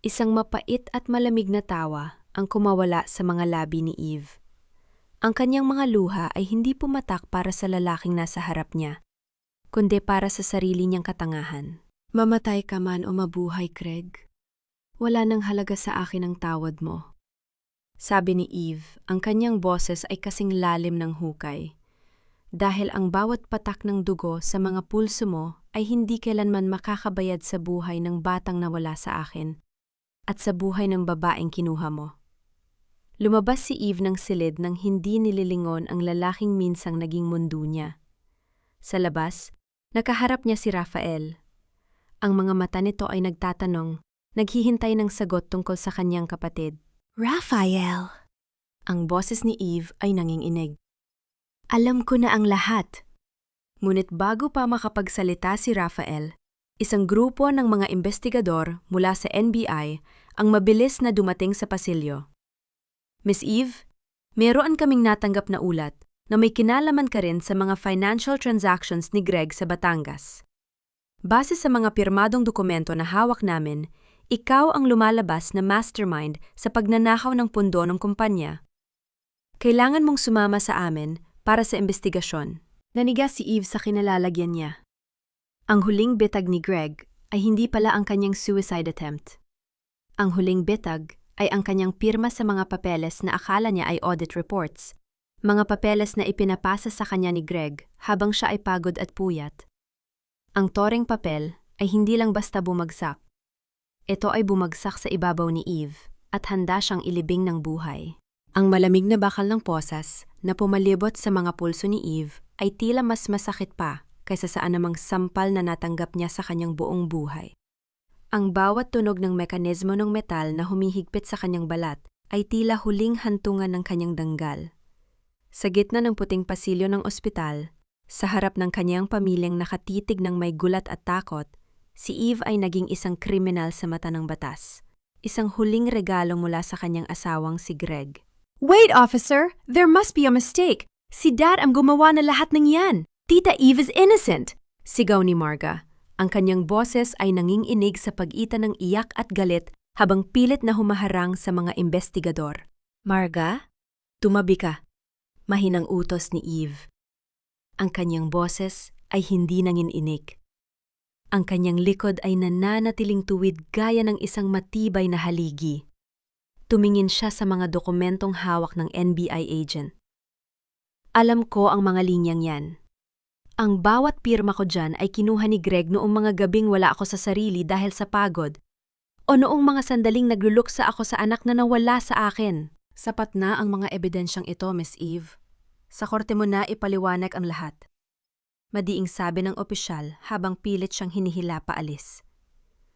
Isang mapait at malamig na tawa ang kumawala sa mga labi ni Eve. Ang kanyang mga luha ay hindi pumatak para sa lalaking nasa harap niya, kundi para sa sarili niyang katangahan. Mamatay ka man o mabuhay, Greg. Wala nang halaga sa akin ang tawad mo. Sabi ni Eve, ang kanyang boses ay kasing lalim ng hukay. Dahil ang bawat patak ng dugo sa mga pulso mo ay hindi kailanman makakabayad sa buhay ng batang nawala sa akin at sa buhay ng babaeng kinuha mo. Lumabas si Eve ng silid nang hindi nililingon ang lalaking minsang naging mundo niya. Sa labas, nakaharap niya si Rafael. Ang mga mata nito ay nagtatanong, naghihintay ng sagot tungkol sa kanyang kapatid. Rafael! Ang boses ni Eve ay nanginginig. Alam ko na ang lahat. Ngunit bago pa makapagsalita si Rafael, isang grupo ng mga investigador mula sa NBI ang mabilis na dumating sa pasilyo. Miss Eve, meron kaming natanggap na ulat na may kinalaman ka rin sa mga financial transactions ni Greg sa Batangas. Base sa mga pirmadong dokumento na hawak namin, ikaw ang lumalabas na mastermind sa pagnanakaw ng pundo ng kumpanya. Kailangan mong sumama sa amin para sa investigasyon. Naniga si Eve sa kinalalagyan niya. Ang huling bitag ni Greg ay hindi pala ang kanyang suicide attempt. Ang huling bitag ay ang kanyang pirma sa mga papeles na akala niya ay audit reports. Mga papeles na ipinapasa sa kanya ni Greg habang siya ay pagod at puyat. Ang toreng papel ay hindi lang basta bumagsak. Ito ay bumagsak sa ibabaw ni Eve at handa siyang ilibing ng buhay. Ang malamig na bakal ng posas na pumalibot sa mga pulso ni Eve ay tila mas masakit pa kaysa sa anumang sampal na natanggap niya sa kanyang buong buhay. Ang bawat tunog ng mekanismo ng metal na humihigpit sa kanyang balat ay tila huling hantungan ng kanyang danggal. Sa gitna ng puting pasilyo ng ospital, sa harap ng kanyang pamilyang nakatitig ng may gulat at takot, si Eve ay naging isang kriminal sa mata ng batas. Isang huling regalo mula sa kanyang asawang si Greg. Wait, officer! There must be a mistake! Si Dad ang gumawa na lahat ng yan! Tita Eve is innocent! Sigaw ni Marga. Ang kanyang boses ay nanginginig sa pagitan ng iyak at galit habang pilit na humaharang sa mga investigador. Marga, tumabi ka. Mahinang utos ni Eve. Ang kanyang boses ay hindi nanginginig. Ang kanyang likod ay nananatiling tuwid gaya ng isang matibay na haligi. Tumingin siya sa mga dokumentong hawak ng NBI agent. Alam ko ang mga linyang yan. Ang bawat pirma ko dyan ay kinuha ni Greg noong mga gabing wala ako sa sarili dahil sa pagod. O noong mga sandaling nagluluksa ako sa anak na nawala sa akin. Sapat na ang mga ebidensyang ito, Miss Eve. Sa korte mo na ipaliwanag ang lahat. Madiing sabi ng opisyal habang pilit siyang hinihila paalis.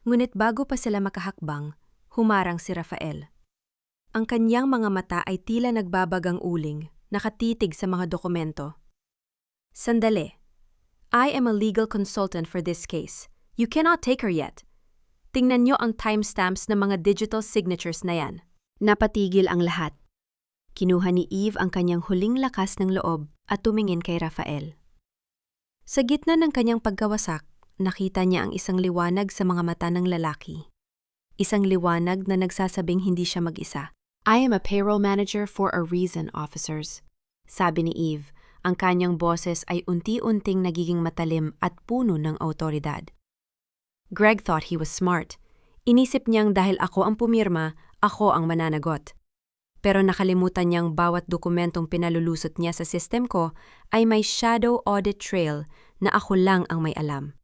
Ngunit bago pa sila makahakbang, humarang si Rafael. Ang kanyang mga mata ay tila nagbabagang uling, nakatitig sa mga dokumento. Sandali. I am a legal consultant for this case. You cannot take her yet. Tingnan niyo ang timestamps ng mga digital signatures na yan. Napatigil ang lahat. Kinuha ni Eve ang kanyang huling lakas ng loob at tumingin kay Rafael. Sa gitna ng kanyang pagkawasak, nakita niya ang isang liwanag sa mga mata ng lalaki. Isang liwanag na nagsasabing hindi siya mag-isa. I am a payroll manager for a reason, officers. Sabi ni Eve, ang kanyang boses ay unti-unting nagiging matalim at puno ng awtoridad. Greg thought he was smart. Inisip niyang dahil ako ang pumirma, ako ang mananagot. Pero nakalimutan niyang bawat dokumentong pinalulusot niya sa system ko ay may shadow audit trail na ako lang ang may alam.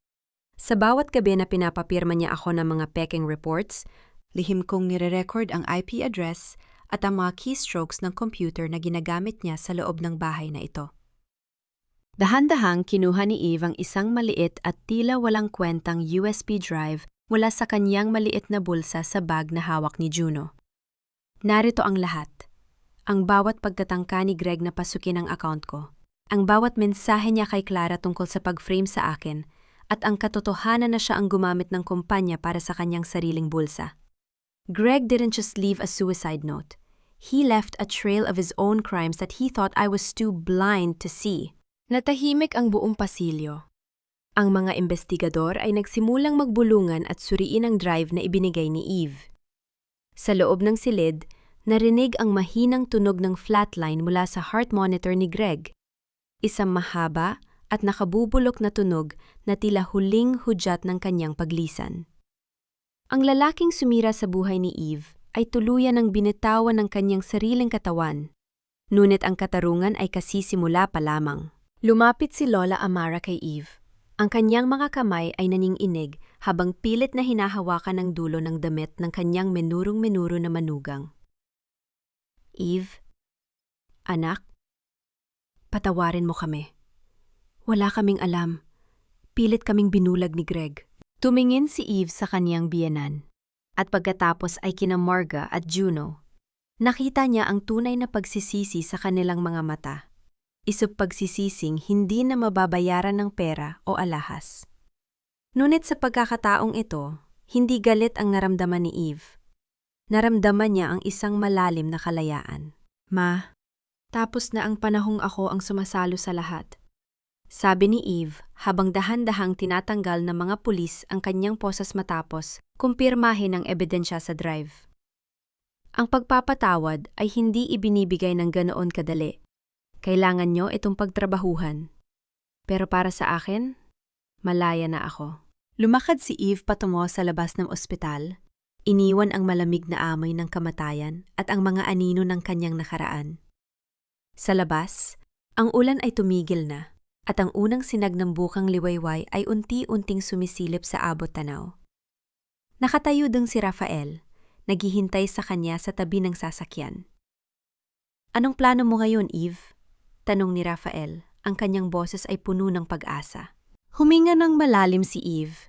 Sa bawat gabi na pinapapirma niya ako ng mga pecking reports, lihim kong nire-record ang IP address at ang mga keystrokes ng computer na ginagamit niya sa loob ng bahay na ito. Dahan-dahang kinuha ni Eve ang isang maliit at tila walang kwentang USB drive mula sa kanyang maliit na bulsa sa bag na hawak ni Juno. Narito ang lahat. Ang bawat pagtatangka ni Greg na pasukin ang account ko. Ang bawat mensahe niya kay Clara tungkol sa pag-frame sa akin at ang katotohanan na siya ang gumamit ng kumpanya para sa kanyang sariling bulsa. Greg didn't just leave a suicide note. He left a trail of his own crimes that he thought I was too blind to see. Natahimik ang buong pasilyo. Ang mga investigador ay nagsimulang magbulungan at suriin ang drive na ibinigay ni Eve. Sa loob ng silid, narinig ang mahinang tunog ng flatline mula sa heart monitor ni Greg. Isang mahaba at nakabubulok na tunog na tila huling hudyat ng kanyang paglisan. Ang lalaking sumira sa buhay ni Eve ay tuluyan ng binitawan ng kanyang sariling katawan. Ngunit ang katarungan ay kasisimula pa lamang. Lumapit si Lola Amara kay Eve. Ang kanyang mga kamay ay naninginig habang pilit na hinahawakan ng dulo ng damit ng kanyang menurong-menuro na manugang. Eve, anak, patawarin mo kami. Wala kaming alam. Pilit kaming binulag ni Greg. Tumingin si Eve sa kaniyang biyenan. At pagkatapos ay kina Marga at Juno. Nakita niya ang tunay na pagsisisi sa kanilang mga mata. Isang pagsisising hindi na mababayaran ng pera o alahas. Ngunit sa pagkakataong ito, hindi galit ang naramdaman ni Eve. Naramdaman niya ang isang malalim na kalayaan. Ma, tapos na ang panahong ako ang sumasalo sa lahat. Sabi ni Eve habang dahan-dahang tinatanggal ng mga pulis ang kanyang posas matapos kumpirmahin ang ebidensya sa drive. Ang pagpapatawad ay hindi ibinibigay ng ganoon kadali. Kailangan nyo itong pagtrabahuhan. Pero para sa akin, malaya na ako. Lumakad si Eve patungo sa labas ng ospital. Iniwan ang malamig na amoy ng kamatayan at ang mga anino ng kanyang nakaraan. Sa labas, ang ulan ay tumigil na at ang unang sinag ng bukang liwayway ay unti-unting sumisilip sa abot tanaw. Nakatayo ding si Rafael, naghihintay sa kanya sa tabi ng sasakyan. Anong plano mo ngayon, Eve? Tanong ni Rafael, ang kanyang boses ay puno ng pag-asa. Huminga ng malalim si Eve.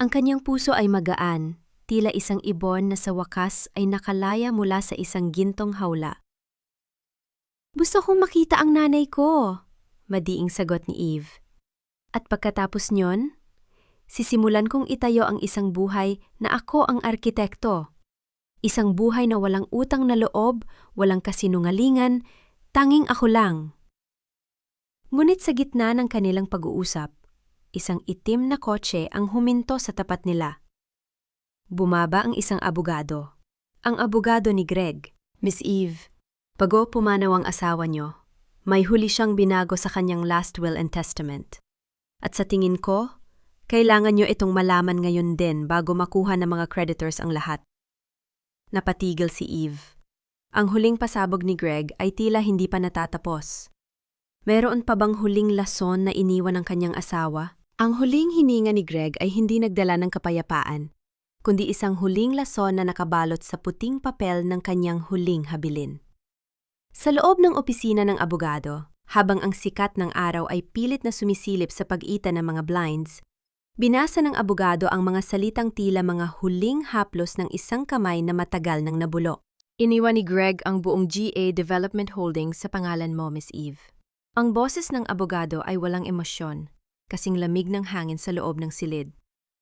Ang kanyang puso ay magaan, tila isang ibon na sa wakas ay nakalaya mula sa isang gintong hawla. Gusto kong makita ang nanay ko, madiing sagot ni Eve. At pagkatapos nyon, sisimulan kong itayo ang isang buhay na ako ang arkitekto. Isang buhay na walang utang na loob, walang kasinungalingan, tanging ako lang. Ngunit sa gitna ng kanilang pag-uusap, isang itim na kotse ang huminto sa tapat nila. Bumaba ang isang abogado. Ang abogado ni Greg. Miss Eve, bago pumanaw ang asawa niyo, may huli siyang binago sa kanyang last will and testament. At sa tingin ko, kailangan niyo itong malaman ngayon din bago makuha ng mga creditors ang lahat. Napatigil si Eve. Ang huling pasabog ni Greg ay tila hindi pa natatapos. Meron pa bang huling lason na iniwan ng kanyang asawa? Ang huling hininga ni Greg ay hindi nagdala ng kapayapaan, Kundi isang huling lason na nakabalot sa puting papel ng kanyang huling habilin. Sa loob ng opisina ng abogado, habang ang sikat ng araw ay pilit na sumisilip sa pag-itan ng mga blinds, binasa ng abogado ang mga salitang tila mga huling haplos ng isang kamay na matagal nang nabulo. Iniwan ni Greg ang buong GA Development Holdings sa pangalan mo, Miss Eve. Ang boses ng abogado ay walang emosyon, kasing lamig ng hangin sa loob ng silid.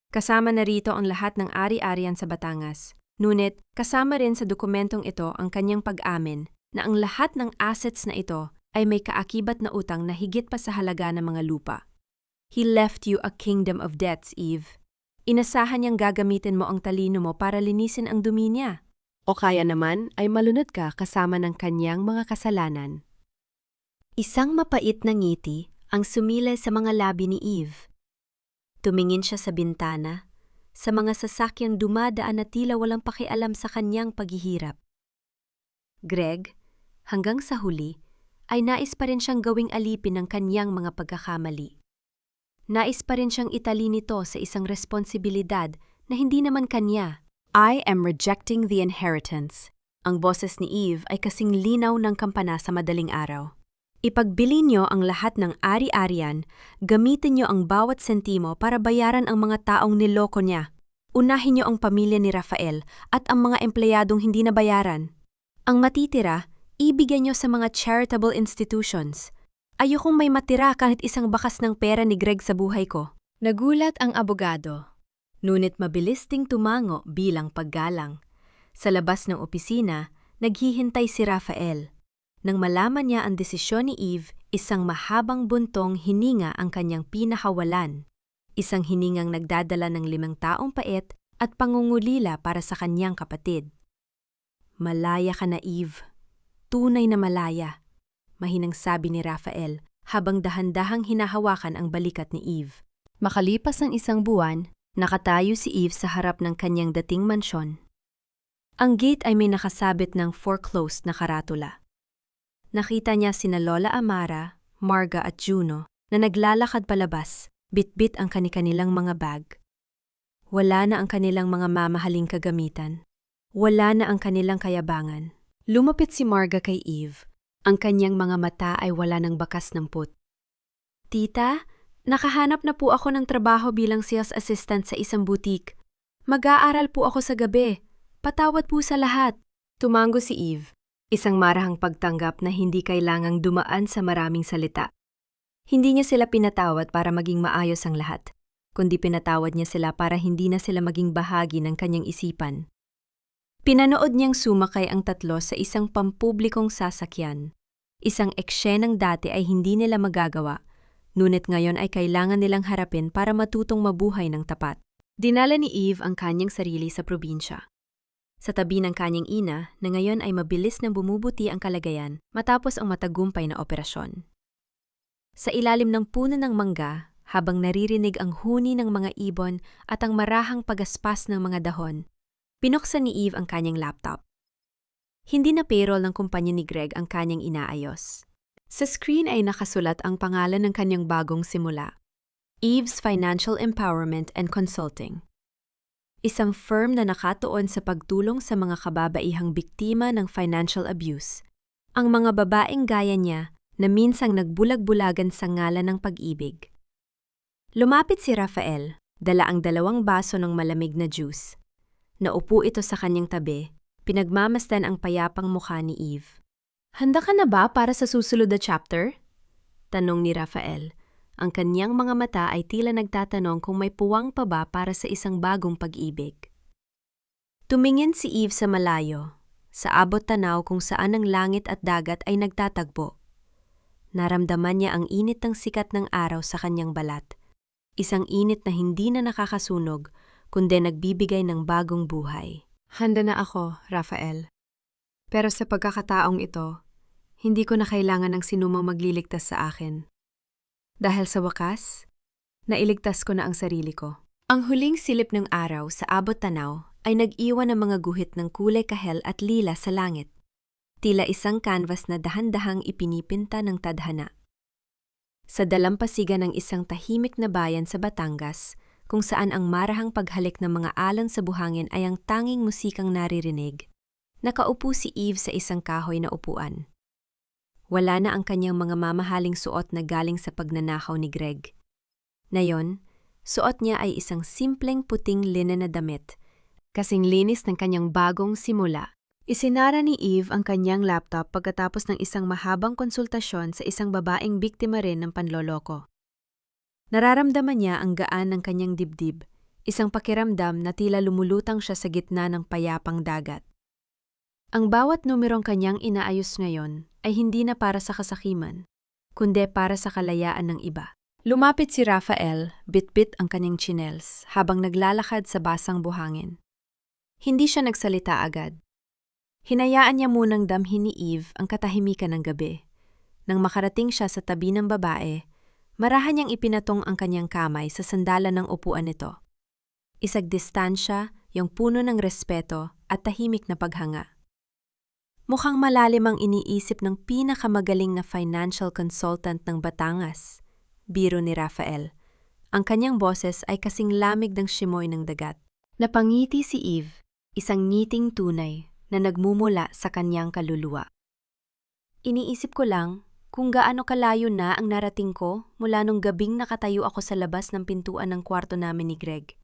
Kasama na rito ang lahat ng ari-arian sa Batangas. Ngunit, kasama rin sa dokumentong ito ang kanyang pag-amin na ang lahat ng assets na ito ay may kaakibat na utang na higit pa sa halaga ng mga lupa. He left you a kingdom of debts, Eve. Inasahan niyang gagamitin mo ang talino mo para linisin ang dumi niya. O kaya naman ay malunod ka kasama ng kanyang mga kasalanan. Isang mapait na ngiti ang sumilay sa mga labi ni Eve. Tumingin siya sa bintana, sa mga sasakyang dumadaan na tila walang pakialam sa kanyang paghihirap. Greg, hanggang sa huli, ay nais pa rin siyang gawing alipin ng kanyang mga pagkakamali. Nais pa rin siyang itali nito sa isang responsibilidad na hindi naman kanya. I am rejecting the inheritance. Ang boses ni Eve ay kasing linaw ng kampana sa madaling araw. Ipagbili niyo ang lahat ng ari-arian, gamitin niyo ang bawat sentimo para bayaran ang mga taong niloko niya. Unahin niyo ang pamilya ni Rafael at ang mga empleyadong hindi nabayaran. Ang matitira, ibigay niyo sa mga charitable institutions. Ayokong may matira kahit isang bakas ng pera ni Greg sa buhay ko. Nagulat ang abogado. Ngunit mabilis ding tumango bilang paggalang. Sa labas ng opisina, naghihintay si Rafael. Nang malaman niya ang desisyon ni Eve, isang mahabang buntong hininga ang kanyang pinakawalan. Isang hiningang nagdadala ng 5 taong pait at pangungulila para sa kanyang kapatid. Malaya ka na, Eve. Tunay na malaya, mahinang sabi ni Rafael habang dahan-dahang hinahawakan ang balikat ni Eve. Makalipas ang 1 buwan, nakatayo si Eve sa harap ng kanyang dating mansyon. Ang gate ay may nakasabit ng foreclosed na karatula. Nakita niya sina Lola Amara, Marga at Juno na naglalakad palabas, bitbit ang kani-kanilang mga bag. Wala na ang kanilang mga mamahaling kagamitan. Wala na ang kanilang kayabangan. Lumapit si Marga kay Eve. Ang kanyang mga mata ay wala ng bakas ng put. Tita, nakahanap na po ako ng trabaho bilang sales assistant sa isang butik. Mag-aaral po ako sa gabi. Patawad po sa lahat. Tumango si Eve. Isang marahang pagtanggap na hindi kailangang dumaan sa maraming salita. Hindi niya sila pinatawad para maging maayos ang lahat, kundi pinatawad niya sila para hindi na sila maging bahagi ng kanyang isipan. Pinanood niyang sumakay ang tatlo sa isang pampublikong sasakyan. Isang eksenang dati ay hindi nila magagawa, ngunit ngayon ay kailangan nilang harapin para matutong mabuhay ng tapat. Dinala ni Eve ang kanyang sarili sa probinsya. Sa tabi ng kanyang ina na ngayon ay mabilis nang bumubuti ang kalagayan matapos ang matagumpay na operasyon. Sa ilalim ng puno ng mangga, habang naririnig ang huni ng mga ibon at ang marahang pagaspas ng mga dahon, pinuksan ni Eve ang kanyang laptop. Hindi na payroll ng kumpanya ni Greg ang kanyang inaayos. Sa screen ay nakasulat ang pangalan ng kanyang bagong simula, Eve's Financial Empowerment and Consulting. Isang firm na nakatuon sa pagtulong sa mga kababaihang biktima ng financial abuse. Ang mga babaeng gaya niya na minsang nagbulag-bulagan sa ngalan ng pag-ibig. Lumapit si Rafael, dala ang 2 baso ng malamig na juice. Naupo ito sa kanyang tabi, pinagmamasdan ang payapang mukha ni Eve. Handa ka na ba para sa susunod na chapter? Tanong ni Rafael. Ang kanyang mga mata ay tila nagtatanong kung may puwang pa ba para sa isang bagong pag-ibig. Tumingin si Eve sa malayo, sa abot tanaw kung saan ang langit at dagat ay nagtatagpo. Naramdaman niya ang init ng sikat ng araw sa kanyang balat. Isang init na hindi na nakakasunog, kundi nagbibigay ng bagong buhay. Handa na ako, Rafael. Pero sa pagkakataong ito, hindi ko na kailangan ng sinumang magliligtas sa akin. Dahil sa wakas, nailigtas ko na ang sarili ko. Ang huling silip ng araw sa abot tanaw ay nag-iwan ng mga guhit ng kulay kahel at lila sa langit. Tila isang canvas na dahan-dahang ipinipinta ng tadhana. sa dalampasigan ng isang tahimik na bayan sa Batangas, kung saan ang marahang paghalik ng mga alon sa buhangin ay ang tanging musikang naririnig. Nakaupo si Eve sa isang kahoy na upuan. Wala na ang kanyang mga mamahaling suot na galing sa pagnanakaw ni Greg. Ngayon, suot niya ay isang simpleng puting linen na damit, kasing linis ng kanyang bagong simula. Isinara ni Eve ang kanyang laptop pagkatapos ng isang mahabang konsultasyon sa isang babaeng biktima rin ng panloloko. Nararamdaman niya ang gaan ng kanyang dibdib, isang pakiramdam na tila lumulutang siya sa gitna ng payapang dagat. Ang bawat numerong kanyang inaayos ngayon ay hindi na para sa kasakiman, kundi para sa kalayaan ng iba. Lumapit si Rafael, bitbit ang kanyang tsinelas habang naglalakad sa basang buhangin. Hindi siya nagsalita agad. Hinayaan niya munang damhin ni Eve ang katahimikan ng gabi. Nang makarating siya sa tabi ng babae, marahan niyang ipinatong ang kanyang kamay sa sandalan ng upuan nito. Isang distansya, yung puno ng respeto at tahimik na paghanga. Mukhang malalim ang iniisip ng pinakamagaling na financial consultant ng Batangas, biro ni Rafael. Ang kanyang boses ay kasing lamig ng simoy ng dagat. Napangiti si Eve, isang ngiting tunay na nagmumula sa kanyang kaluluwa. Iniisip ko lang kung gaano kalayo na ang narating ko mula nung gabing nakatayo ako sa labas ng pintuan ng kwarto namin ni Greg.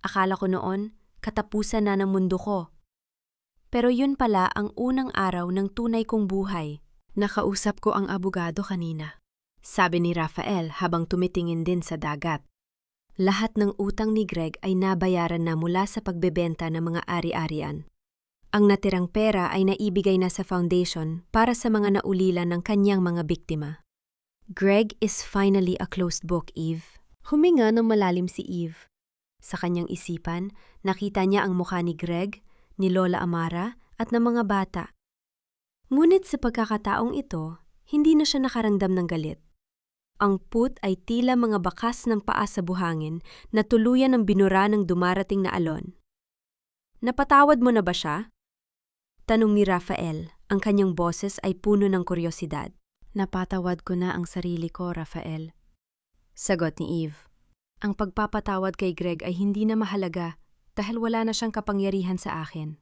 Akala ko noon, katapusan na ng mundo ko. Pero yun pala ang unang araw ng tunay kong buhay. Nakausap ko ang abogado kanina, sabi ni Rafael habang tumitingin din sa dagat. Lahat ng utang ni Greg ay nabayaran na mula sa pagbebenta ng mga ari-arian. Ang natirang pera ay naibigay na sa foundation para sa mga naulila ng kanyang mga biktima. Greg is finally a closed book, Eve. Huminga ng malalim si Eve. Sa kanyang isipan, nakita niya ang mukha ni Greg, ni Lola Amara at ng mga bata. Ngunit sa pagkakataong ito, hindi na siya nakaramdam ng galit. Ang put ay tila mga bakas ng paa sa buhangin na tuluyan ng binura ng dumarating na alon. Napatawad mo na ba siya? Tanong ni Rafael, ang kanyang boses ay puno ng kuryosidad. Napatawad ko na ang sarili ko, Rafael. Sagot ni Eve. Ang pagpapatawad kay Greg ay hindi na mahalaga dahil wala na siyang kapangyarihan sa akin.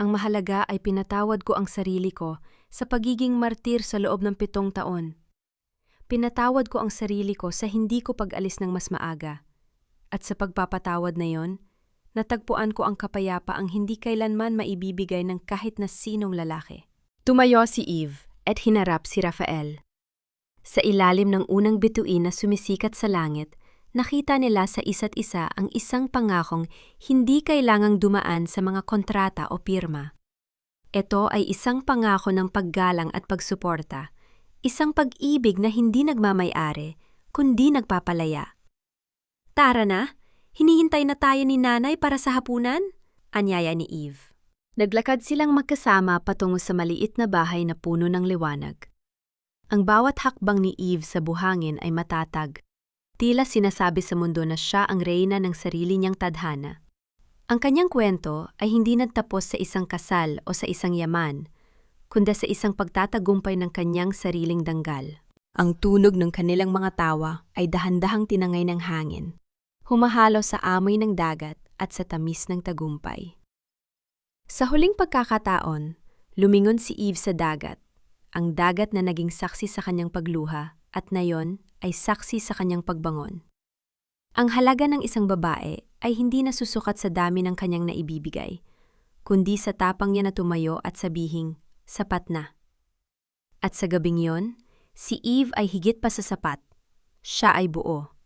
Ang mahalaga ay pinatawad ko ang sarili ko sa pagiging martir sa loob ng 7 taon. Pinatawad ko ang sarili ko sa hindi ko pag-alis ng mas maaga. At sa pagpapatawad na yon, natagpuan ko ang kapayapaang hindi kailanman maibibigay ng kahit na sinong lalaki. Tumayo si Eve at hinarap si Rafael. Sa ilalim ng unang bituin na sumisikat sa langit, nakita nila sa isa't isa ang isang pangakong hindi kailangang dumaan sa mga kontrata o pirma. Ito ay isang pangako ng paggalang at pagsuporta, isang pag-ibig na hindi nagmamay-ari, kundi nagpapalaya. Tara na! Hinihintay na tayo ni Nanay para sa hapunan? Anyaya ni Eve. Naglakad silang magkasama patungo sa maliit na bahay na puno ng liwanag. Ang bawat hakbang ni Eve sa buhangin ay matatag. Tila sinasabi sa mundo na siya ang reyna ng sarili niyang tadhana. Ang kanyang kwento ay hindi nagtapos sa isang kasal o sa isang yaman, kundi sa isang pagtatagumpay ng kanyang sariling danggal. Ang tunog ng kanilang mga tawa ay dahan-dahang tinangay ng hangin. Humahalo sa amoy ng dagat at sa tamis ng tagumpay. Sa huling pagkakataon, lumingon si Eve sa dagat, ang dagat na naging saksi sa kanyang pagluha at nayon ay saksi sa kanyang pagbangon. Ang halaga ng isang babae ay hindi nasusukat sa dami ng kanyang naibibigay, kundi sa tapang niya na tumayo at sabihing, sapat na. At sa gabing yon, si Eve ay higit pa sa sapat. Siya ay buo.